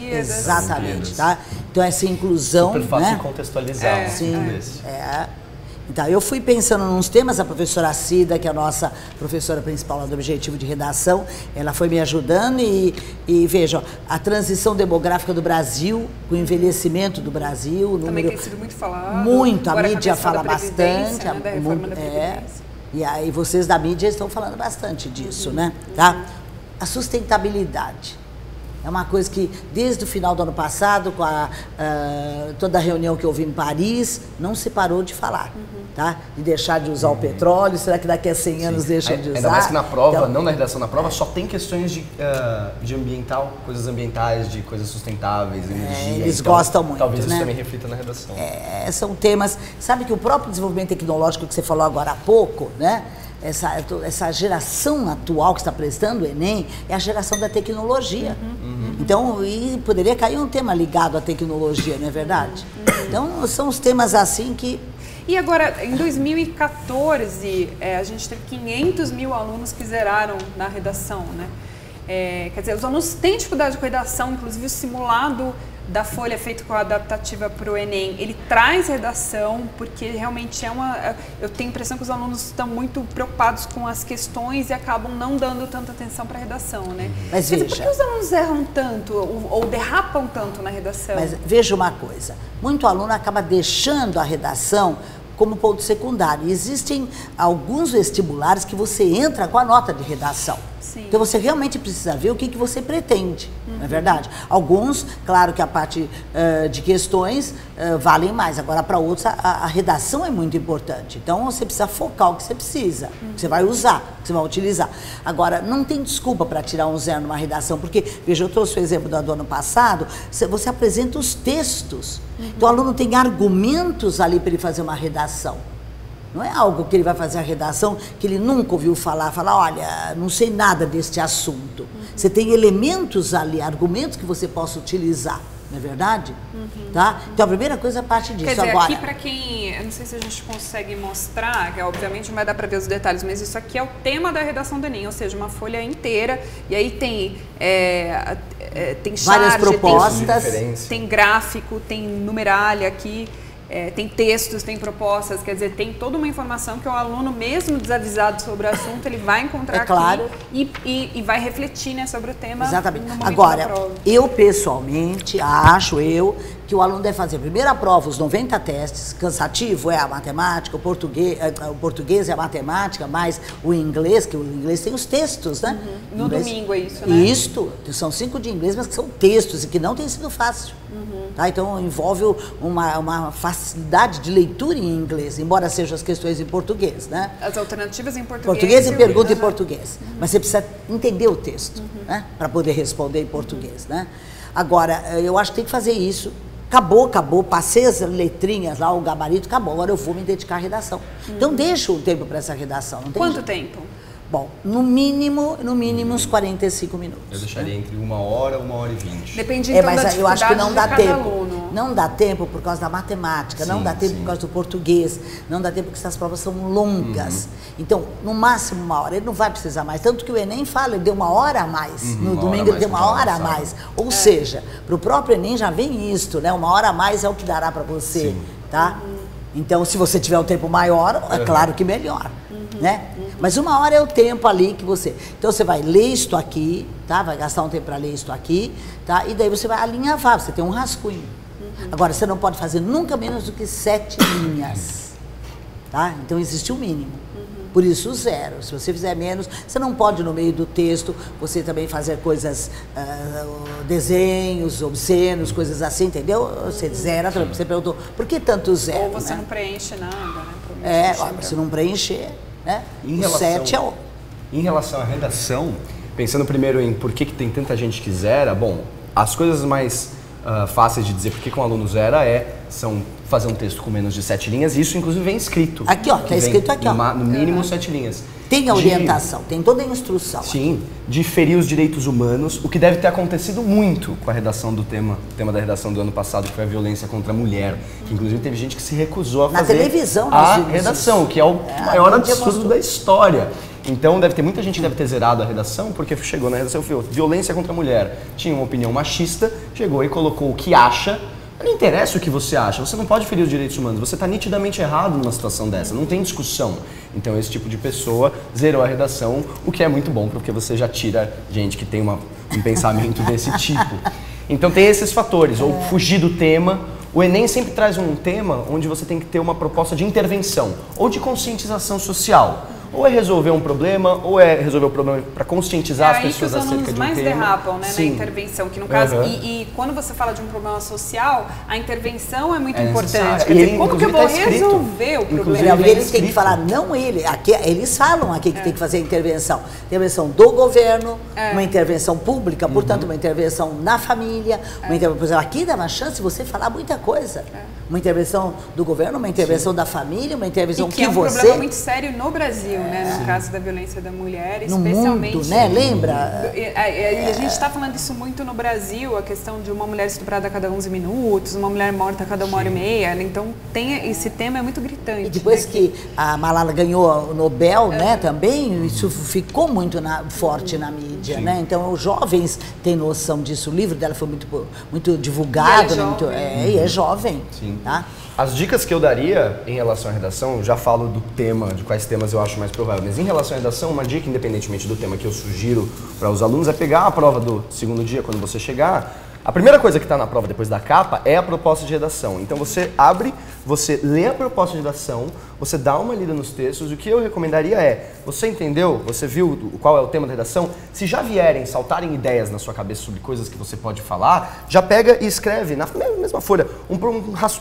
Speaker 2: tá? Então essa inclusão,
Speaker 3: super fácil
Speaker 2: né?
Speaker 3: de contextualizar.
Speaker 2: Então eu fui pensando nos temas, a professora Cida, que é a nossa professora principal lá do Objetivo de Redação, ela foi me ajudando e veja, a transição demográfica do Brasil, o envelhecimento do Brasil, o número...
Speaker 1: Também tem sido muito falado.
Speaker 2: Muito, a
Speaker 1: agora
Speaker 2: mídia fala bastante.
Speaker 1: Né, da reforma da Previdência.
Speaker 2: E aí vocês da mídia estão falando bastante disso, né? Tá? A sustentabilidade é uma coisa que desde o final do ano passado, com toda a reunião que houve em Paris, não se parou de falar, tá? De deixar de usar o petróleo, será que daqui a 100 anos deixam de usar?
Speaker 3: Ainda mais que na prova, então, não na redação, na prova só tem questões de ambiental, coisas ambientais, de coisas sustentáveis, energia.
Speaker 2: Eles gostam muito,
Speaker 3: talvez
Speaker 2: né?
Speaker 3: Isso também reflita na redação.
Speaker 2: São temas, sabe que o próprio desenvolvimento tecnológico que você falou agora há pouco, né? Essa geração atual que está prestando o Enem é a geração da tecnologia. Então, e poderia cair um tema ligado à tecnologia, não é verdade? Então, são os temas assim que...
Speaker 1: E agora, em 2014, a gente teve 500 mil alunos que zeraram na redação, né? Quer dizer, os alunos têm dificuldade com redação, inclusive o simulado da Folha feito com a adaptativa para o Enem, ele traz redação, porque realmente eu tenho a impressão que os alunos estão muito preocupados com as questões e acabam não dando tanta atenção para a redação, né?
Speaker 2: Mas veja...
Speaker 1: Por que os alunos erram tanto ou derrapam tanto na redação?
Speaker 2: Mas veja uma coisa, muito aluno acaba deixando a redação como ponto secundário. E existem alguns vestibulares que você entra com a nota de redação.
Speaker 1: Sim.
Speaker 2: Então você realmente precisa ver o que você pretende, não é verdade? Alguns, claro que a parte de questões valem mais, agora para outros a redação é muito importante. Então você precisa focar o que você precisa, que você vai usar, que você vai utilizar. Agora, não tem desculpa para tirar um 0 numa redação, porque, veja, eu trouxe o exemplo do ano passado, você apresenta os textos. Então o aluno tem argumentos ali para ele fazer uma redação. Não é algo que ele vai fazer a redação que ele nunca ouviu falar, olha, não sei nada deste assunto. Você tem elementos ali, argumentos que você possa utilizar, não é verdade? Tá? Então a primeira coisa é a parte disso.
Speaker 1: Quer dizer,
Speaker 2: agora,
Speaker 1: aqui para quem, eu não sei se a gente consegue mostrar, que obviamente não vai dar para ver os detalhes, mas isso aqui é o tema da redação do Enem, ou seja, uma folha inteira, e aí tem
Speaker 2: várias
Speaker 1: charge,
Speaker 2: propostas,
Speaker 1: tem gráfico, tem numeralha aqui. Tem textos, tem propostas, quer dizer, tem toda uma informação que o aluno, mesmo desavisado sobre o assunto, ele vai encontrar
Speaker 2: claro.
Speaker 1: aqui e vai refletir, né, sobre o tema.
Speaker 2: Exatamente.
Speaker 1: No momento
Speaker 2: agora,
Speaker 1: da prova.
Speaker 2: eu pessoalmente acho que o aluno deve fazer primeiro a prova, os 90 testes, cansativo é a matemática, o português é a matemática, mais o inglês, que o inglês tem os textos, né?
Speaker 1: No
Speaker 2: inglês,
Speaker 1: domingo é isso, né?
Speaker 2: Isso, são 5 de inglês, mas que são textos e que não tem sido fácil. Tá? Então envolve uma facilidade de leitura em inglês, embora sejam as questões em português, né?
Speaker 1: As alternativas em português.
Speaker 2: Português e pergunta em português. Mas você precisa entender o texto, né? Para poder responder em português, né? Agora, eu acho que tem que fazer isso. Acabou, passei as letrinhas lá, o gabarito, acabou, agora eu vou me dedicar à redação. Então deixa um tempo para essa redação. Não tem
Speaker 1: Quanto tempo?
Speaker 2: Bom, no mínimo uns 45 minutos.
Speaker 3: Eu deixaria entre 1 hora, 1h20.
Speaker 1: Depende então
Speaker 2: mas
Speaker 1: da
Speaker 2: eu acho que não dá tempo.
Speaker 1: Aluno.
Speaker 2: Não dá tempo por causa da matemática, não dá tempo por causa do português, não dá tempo porque essas provas são longas. Então, no máximo 1 hora, ele não vai precisar mais. Tanto que o Enem fala, ele deu 1 hora a mais. No domingo ele deu 1 hora a mais. Ou seja, para o próprio Enem já vem isto, né? 1 hora a mais é o que dará para você, tá? Então, se você tiver um tempo maior, é claro que melhor, né? Mas 1 hora é o tempo ali que você... Então, você vai ler isto aqui, tá? Vai gastar um tempo para ler isto aqui, tá? E daí você vai alinhavar, você tem um rascunho. Agora, você não pode fazer nunca menos do que 7 linhas, tá? Então, existe um mínimo. Por isso, 0. Se você fizer menos, você não pode, no meio do texto, você também fazer coisas, desenhos obscenos, coisas assim, entendeu? Você zera, você perguntou, por que tanto 0?
Speaker 1: Ou você não preenche nada, né?
Speaker 2: Se não preencher, né?
Speaker 3: Em
Speaker 2: O 7 é o...
Speaker 3: Em relação à redação, pensando primeiro em por que tem tanta gente que zera, bom, as coisas mais fáceis de dizer por que um aluno zera são fazer um texto com menos de 7 linhas, e isso inclusive vem escrito.
Speaker 2: Aqui, ó, tá escrito aqui, ó.
Speaker 3: No mínimo 7 linhas.
Speaker 2: Tem a orientação, tem toda a instrução.
Speaker 3: Sim, de ferir os direitos humanos, o que deve ter acontecido muito com a redação do tema da redação do ano passado, que foi a violência contra a mulher, que inclusive teve gente que se recusou a fazer a redação, que é o maior absurdo da história. Então deve ter muita gente que deve ter zerado a redação, porque chegou na redação, violência contra a mulher, tinha uma opinião machista, chegou e colocou o que acha. Não interessa o que você acha, você não pode ferir os direitos humanos, você está nitidamente errado numa situação dessa, não tem discussão. Então esse tipo de pessoa zerou a redação, o que é muito bom, porque você já tira gente que tem um pensamento desse tipo. Então tem esses fatores, ou fugir do tema. O Enem sempre traz um tema onde você tem que ter uma proposta de intervenção, ou de conscientização social. Ou é resolver um problema, ou é resolver o problema para conscientizar as pessoas acerca de um tema.
Speaker 1: É aí que os alunos mais derrapam, né, na intervenção, que no caso, e quando você fala de um problema social, a intervenção é muito importante. Quer dizer, como que eu vou resolver o problema?
Speaker 2: Eles têm que falar, não ele, aqui, eles falam aqui que tem que fazer a intervenção. Intervenção do governo, uma intervenção pública, portanto, uma intervenção na família, uma intervenção, por exemplo, aqui dá uma chance de você falar muita coisa. Uma intervenção do governo, uma intervenção da família, uma intervenção
Speaker 1: que é um problema muito sério no Brasil, né? No caso da violência da mulher, especialmente.
Speaker 2: No mundo, né? Lembra?
Speaker 1: A gente está falando isso muito no Brasil, a questão de uma mulher estuprada a cada 11 minutos, uma mulher morta a cada 1h30. Então, esse tema é muito gritante.
Speaker 2: E depois que a Malala ganhou o Nobel, né, também, isso ficou muito forte na mídia, né? Então, os jovens têm noção disso. O livro dela foi muito divulgado, e é jovem.
Speaker 3: Sim.
Speaker 2: Tá?
Speaker 3: As dicas que eu daria em relação à redação, eu já falo do tema, de quais temas eu acho mais provável, mas em relação à redação, uma dica, independentemente do tema que eu sugiro para os alunos, é pegar a prova do segundo dia, quando você chegar. A primeira coisa que está na prova depois da capa é a proposta de redação. Então você abre, você lê a proposta de redação, você dá uma lida nos textos. O que eu recomendaria é, você entendeu, você viu qual é o tema da redação? Se já vierem, saltarem ideias na sua cabeça sobre coisas que você pode falar, já pega e escreve na mesma folha um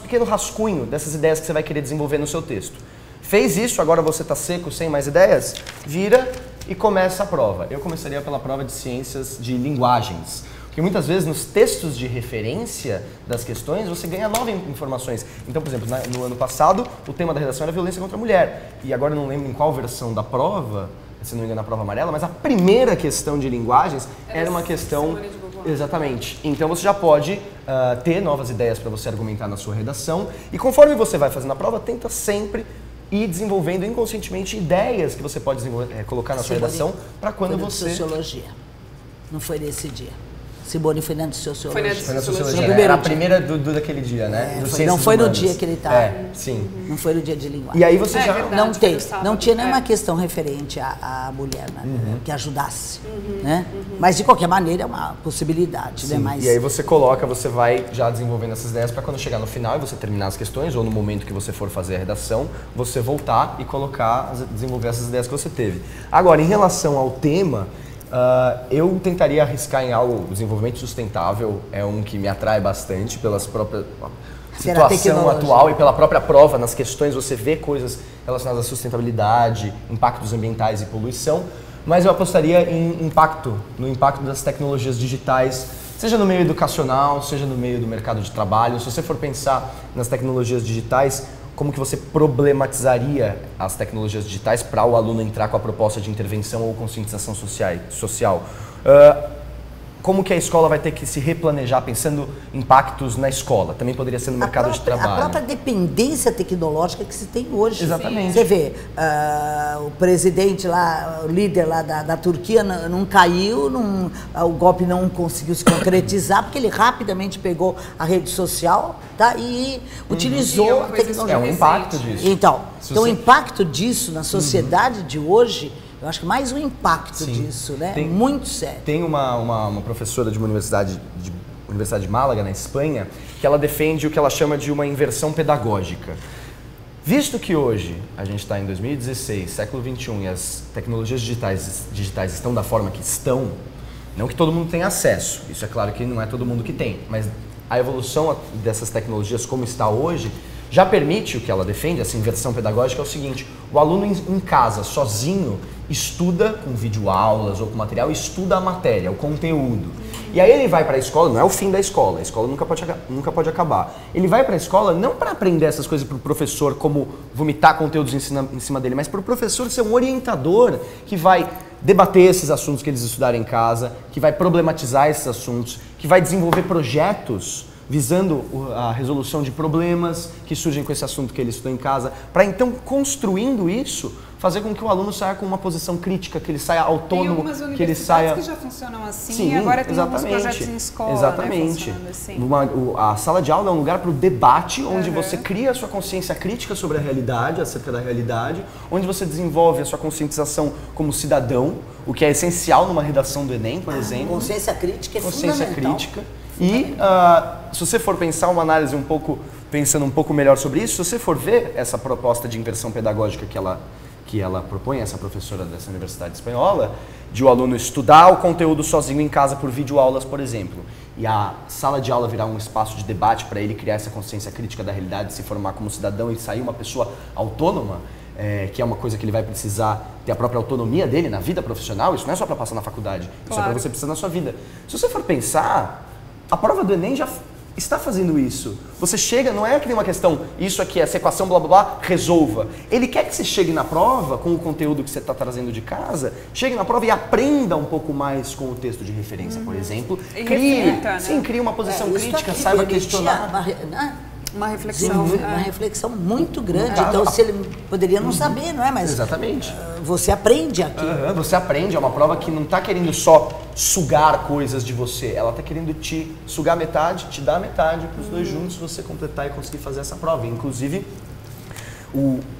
Speaker 3: pequeno rascunho dessas ideias que você vai querer desenvolver no seu texto. Fez isso, agora você está seco, sem mais ideias? Vira e começa a prova. Eu começaria pela prova de ciências de linguagens. Porque muitas vezes nos textos de referência das questões você ganha novas informações. Então, por exemplo, no ano passado o tema da redação era violência contra a mulher. E agora eu não lembro em qual versão da prova, se não me engano na prova amarela, mas a primeira questão de linguagens era uma questão... Exatamente. Então você já pode ter novas ideias para você argumentar na sua redação. E conforme você vai fazendo a prova, tenta sempre ir desenvolvendo inconscientemente ideias que você pode colocar na sua redação para quando você...
Speaker 2: Sociologia. Não foi nesse dia. Simone foi na de Sociologia.
Speaker 3: Foi na Sociologia. Era a primeira daquele dia, né?
Speaker 2: Não foi no dia que ele estava.
Speaker 3: Sim.
Speaker 2: Não foi no dia de linguagem.
Speaker 3: E aí você já...
Speaker 2: Não tinha nenhuma questão referente à mulher, né? Que ajudasse. Né? Mas, de qualquer maneira, é uma possibilidade. Né? Mas...
Speaker 3: E aí você vai já desenvolvendo essas ideias para quando chegar no final e você terminar as questões, ou no momento que você for fazer a redação, você voltar e desenvolver essas ideias que você teve. Agora, em relação ao tema... eu tentaria arriscar em algo, o desenvolvimento sustentável é um que me atrai bastante pelas próprias situação atual e pela própria prova, nas questões você vê coisas relacionadas à sustentabilidade, impactos ambientais e poluição, mas eu apostaria no impacto das tecnologias digitais, seja no meio educacional, seja no meio do mercado de trabalho. Se você for pensar nas tecnologias digitais, como que você problematizaria as tecnologias digitais para o aluno entrar com a proposta de intervenção ou conscientização social? como que a escola vai ter que se replanejar pensando em impactos na escola? Também poderia ser no mercado de trabalho.
Speaker 2: A própria dependência tecnológica que se tem hoje.
Speaker 3: Exatamente.
Speaker 2: Você vê, o presidente lá, o líder lá da Turquia não caiu, o golpe não conseguiu se concretizar, porque ele rapidamente pegou a rede social, tá, e utilizou a tecnologia.
Speaker 3: É um impacto disso.
Speaker 2: Então o impacto disso na sociedade de hoje, eu acho que mais um impacto disso, né? Muito sério.
Speaker 3: Tem uma professora de uma Universidade de Málaga, na Espanha, que ela defende o que ela chama de uma inversão pedagógica. Visto que hoje a gente está em 2016, século XXI, e as tecnologias digitais estão da forma que estão, não que todo mundo tenha acesso, isso é claro que não é todo mundo que tem, mas a evolução dessas tecnologias como está hoje já permite o que ela defende, essa inversão pedagógica, é o seguinte: o aluno em casa, sozinho, estuda com videoaulas ou com material, estuda a matéria, o conteúdo. E aí ele vai para a escola, não é o fim da escola, a escola nunca pode acabar. Ele vai para a escola não para aprender essas coisas para o professor, como vomitar conteúdos em cima dele, mas para o professor ser um orientador que vai debater esses assuntos que eles estudaram em casa, que vai problematizar esses assuntos, que vai desenvolver projetos visando a resolução de problemas que surgem com esse assunto que ele estudou em casa, para então, construindo isso, fazer com que o aluno saia com uma posição crítica, que ele saia autônomo, que ele saia...
Speaker 1: que já funcionam assim, e agora tem alguns projetos em escola,
Speaker 2: Exatamente.
Speaker 1: Né, assim.
Speaker 3: A sala de aula é um lugar para o debate, onde você cria a sua consciência crítica sobre a realidade, acerca da realidade, onde você desenvolve a sua conscientização como cidadão, o que é essencial numa redação do Enem, por exemplo.
Speaker 2: Consciência crítica é fundamental.
Speaker 3: Consciência crítica. E se você for pensar uma análise pensando um pouco melhor sobre isso, se você for ver essa proposta de inversão pedagógica que ela propõe, essa professora dessa Universidade Espanhola, de o aluno estudar o conteúdo sozinho em casa por videoaulas, por exemplo, e a sala de aula virar um espaço de debate para ele criar essa consciência crítica da realidade, se formar como cidadão e sair uma pessoa autônoma, que é uma coisa que ele vai precisar ter a própria autonomia dele na vida profissional. Isso não é só para passar na faculdade, isso é para você precisar na sua vida. Se você for pensar, a prova do Enem já está fazendo isso. Você chega, não é que nem uma questão, isso aqui, essa equação, blá blá blá, resolva. Ele quer que você chegue na prova com o conteúdo que você está trazendo de casa, chegue na prova e aprenda um pouco mais com o texto de referência, por exemplo. Crie uma posição crítica, saiba questionar.
Speaker 1: Uma reflexão.
Speaker 2: Uma reflexão muito grande. Então, se ele poderia não saber, não é? Mas
Speaker 3: exatamente.
Speaker 2: Você aprende aqui.
Speaker 3: Você aprende, é uma prova que não está querendo só sugar coisas de você, ela está querendo te sugar metade, te dar metade, para os dois juntos você completar e conseguir fazer essa prova. Inclusive,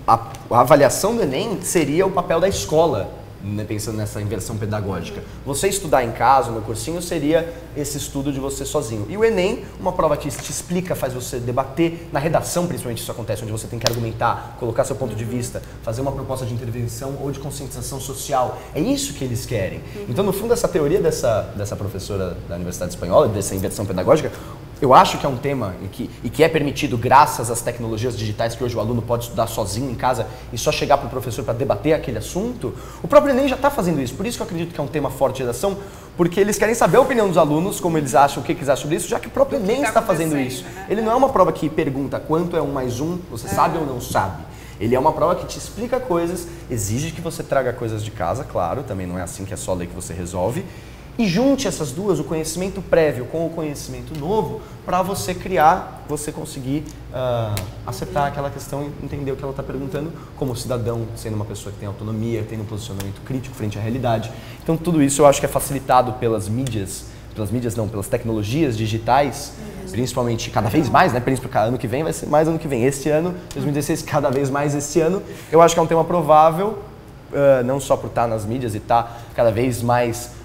Speaker 3: a avaliação do Enem seria o papel da escola, né, pensando nessa inversão pedagógica. Você estudar em casa, no cursinho, seria esse estudo de você sozinho. E o Enem, uma prova que te explica, faz você debater, na redação principalmente isso acontece, onde você tem que argumentar, colocar seu ponto de vista, fazer uma proposta de intervenção ou de conscientização social. É isso que eles querem. Então, no fundo, essa teoria dessa professora da Universidade Espanhola, dessa inversão pedagógica, eu acho que é um tema e que é permitido graças às tecnologias digitais que hoje o aluno pode estudar sozinho em casa e só chegar para o professor para debater aquele assunto. O próprio Enem já está fazendo isso, por isso que eu acredito que é um tema forte de redação, porque eles querem saber a opinião dos alunos, como eles acham, o que eles acham sobre isso, já que o próprio Enem está fazendo isso.
Speaker 1: Né?
Speaker 3: Ele não é uma prova que pergunta quanto é 1 mais 1, você sabe ou não sabe. Ele é uma prova que te explica coisas, exige que você traga coisas de casa, claro, também não é assim que é só ler que você resolve. E junte essas duas, o conhecimento prévio com o conhecimento novo, para você criar, você conseguir acertar aquela questão e entender o que ela está perguntando como cidadão, sendo uma pessoa que tem autonomia, tendo um posicionamento crítico frente à realidade. Então tudo isso eu acho que é facilitado pelas pelas tecnologias digitais, principalmente cada vez mais, né? Ano que vem vai ser mais ano que vem. Este ano, 2016, cada vez mais esse ano. Eu acho que é um tema provável, não só por estar nas mídias e estar cada vez mais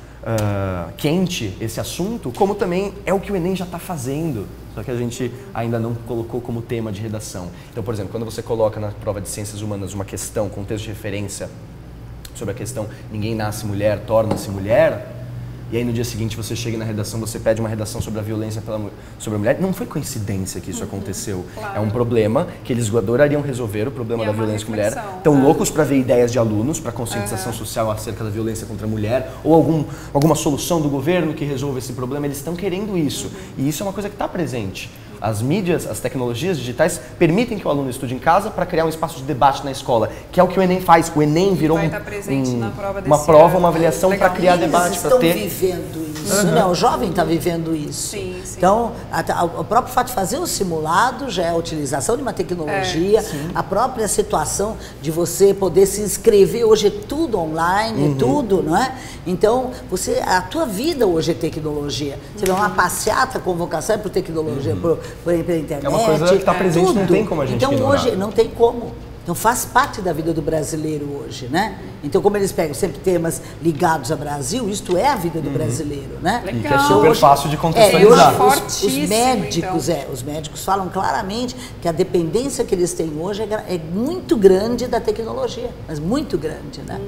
Speaker 3: quente esse assunto, como também é o que o Enem já está fazendo, só que a gente ainda não colocou como tema de redação. Então, por exemplo, quando você coloca na prova de Ciências Humanas uma questão com texto de referência sobre a questão ninguém nasce mulher, torna-se mulher, e aí no dia seguinte você chega na redação, você pede uma redação sobre a violência sobre a mulher, não foi coincidência que isso aconteceu. Claro. É um problema que eles adorariam resolver, o problema da violência contra a mulher. Estão loucos para ver ideias de alunos, para conscientização social acerca da violência contra a mulher, ou alguma solução do governo que resolva esse problema, eles estão querendo isso. E isso é uma coisa que está presente. As mídias, as tecnologias digitais permitem que o aluno estude em casa para criar um espaço de debate na escola, que é o que o Enem faz. O Enem virou uma prova, uma avaliação para criar debate, para ter...
Speaker 2: Eles estão vivendo isso, né? O jovem está vivendo isso.
Speaker 1: Sim, sim.
Speaker 2: Então, o próprio fato de fazer o simulado já é a utilização de uma tecnologia, a própria situação de você poder se inscrever, hoje é tudo online, é tudo, não é? Então, a tua vida hoje é tecnologia. Você vê uma passeata, convocação é por tecnologia, pela internet.
Speaker 3: É uma coisa que está presente, não tem como a gente
Speaker 2: Então,
Speaker 3: ignorar.
Speaker 2: hoje, não tem como. Então faz parte da vida do brasileiro hoje, né? Então como eles pegam sempre temas ligados ao Brasil, isto é a vida do brasileiro, né?
Speaker 1: Legal.
Speaker 3: E que é super
Speaker 2: hoje,
Speaker 3: fácil de contextualizar.
Speaker 2: Os médicos falam claramente que a dependência que eles têm hoje é muito grande da tecnologia, mas muito grande, né?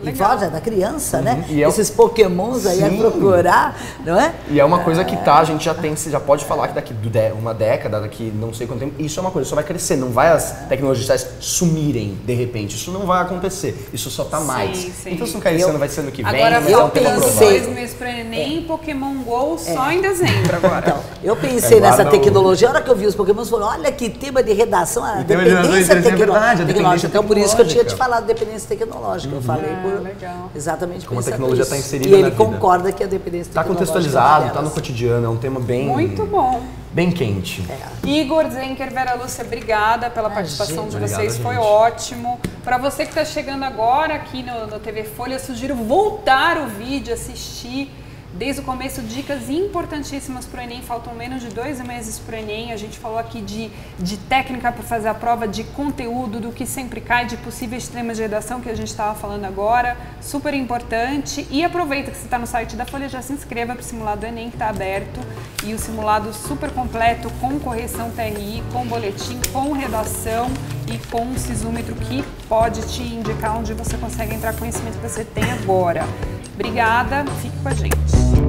Speaker 2: E fora da criança, né?
Speaker 3: E
Speaker 2: esses pokémons aí a procurar, não é?
Speaker 3: E é uma coisa que a gente já pode falar que daqui uma década, daqui não sei quanto tempo, isso é uma coisa, só vai crescer, não vai as tecnologias digitais sumirem de repente, isso não vai acontecer, isso só tá mais.
Speaker 1: Sim.
Speaker 3: Então se não cair esse ano, vai ser ano que vem,
Speaker 1: agora
Speaker 3: vai ser um tempo
Speaker 1: faltando 2 meses para Enem, Pokémon GO só em dezembro agora.
Speaker 2: Então, eu pensei nessa tecnologia, a hora que eu vi os Pokémons, eu falei, olha que tema de redação, a dependência tecnológica. Então por isso que eu tinha te falado de dependência tecnológica, eu falei exatamente
Speaker 3: como a tecnologia está inserida
Speaker 2: na vida. E
Speaker 3: ele
Speaker 2: concorda que a dependência tecnológica
Speaker 3: está contextualizado, está no cotidiano, é um tema bem...
Speaker 1: Muito bom.
Speaker 3: Bem quente.
Speaker 1: Igor Zenker, Vera Lúcia, obrigada pela participação de vocês, foi ótimo. Para você que está chegando agora aqui no TV Folha, eu sugiro voltar o vídeo, assistir desde o começo, dicas importantíssimas para o Enem. Faltam menos de 2 meses para o Enem. A gente falou aqui de técnica para fazer a prova, de conteúdo, do que sempre cai, de possíveis temas de redação que a gente estava falando agora. Super importante. E aproveita que você está no site da Folha, já se inscreva para o simulado do Enem que está aberto. E o simulado super completo, com correção TRI, com boletim, com redação e com um sisômetro que pode te indicar onde você consegue entrar com o conhecimento que você tem agora. Obrigada, fique com a gente.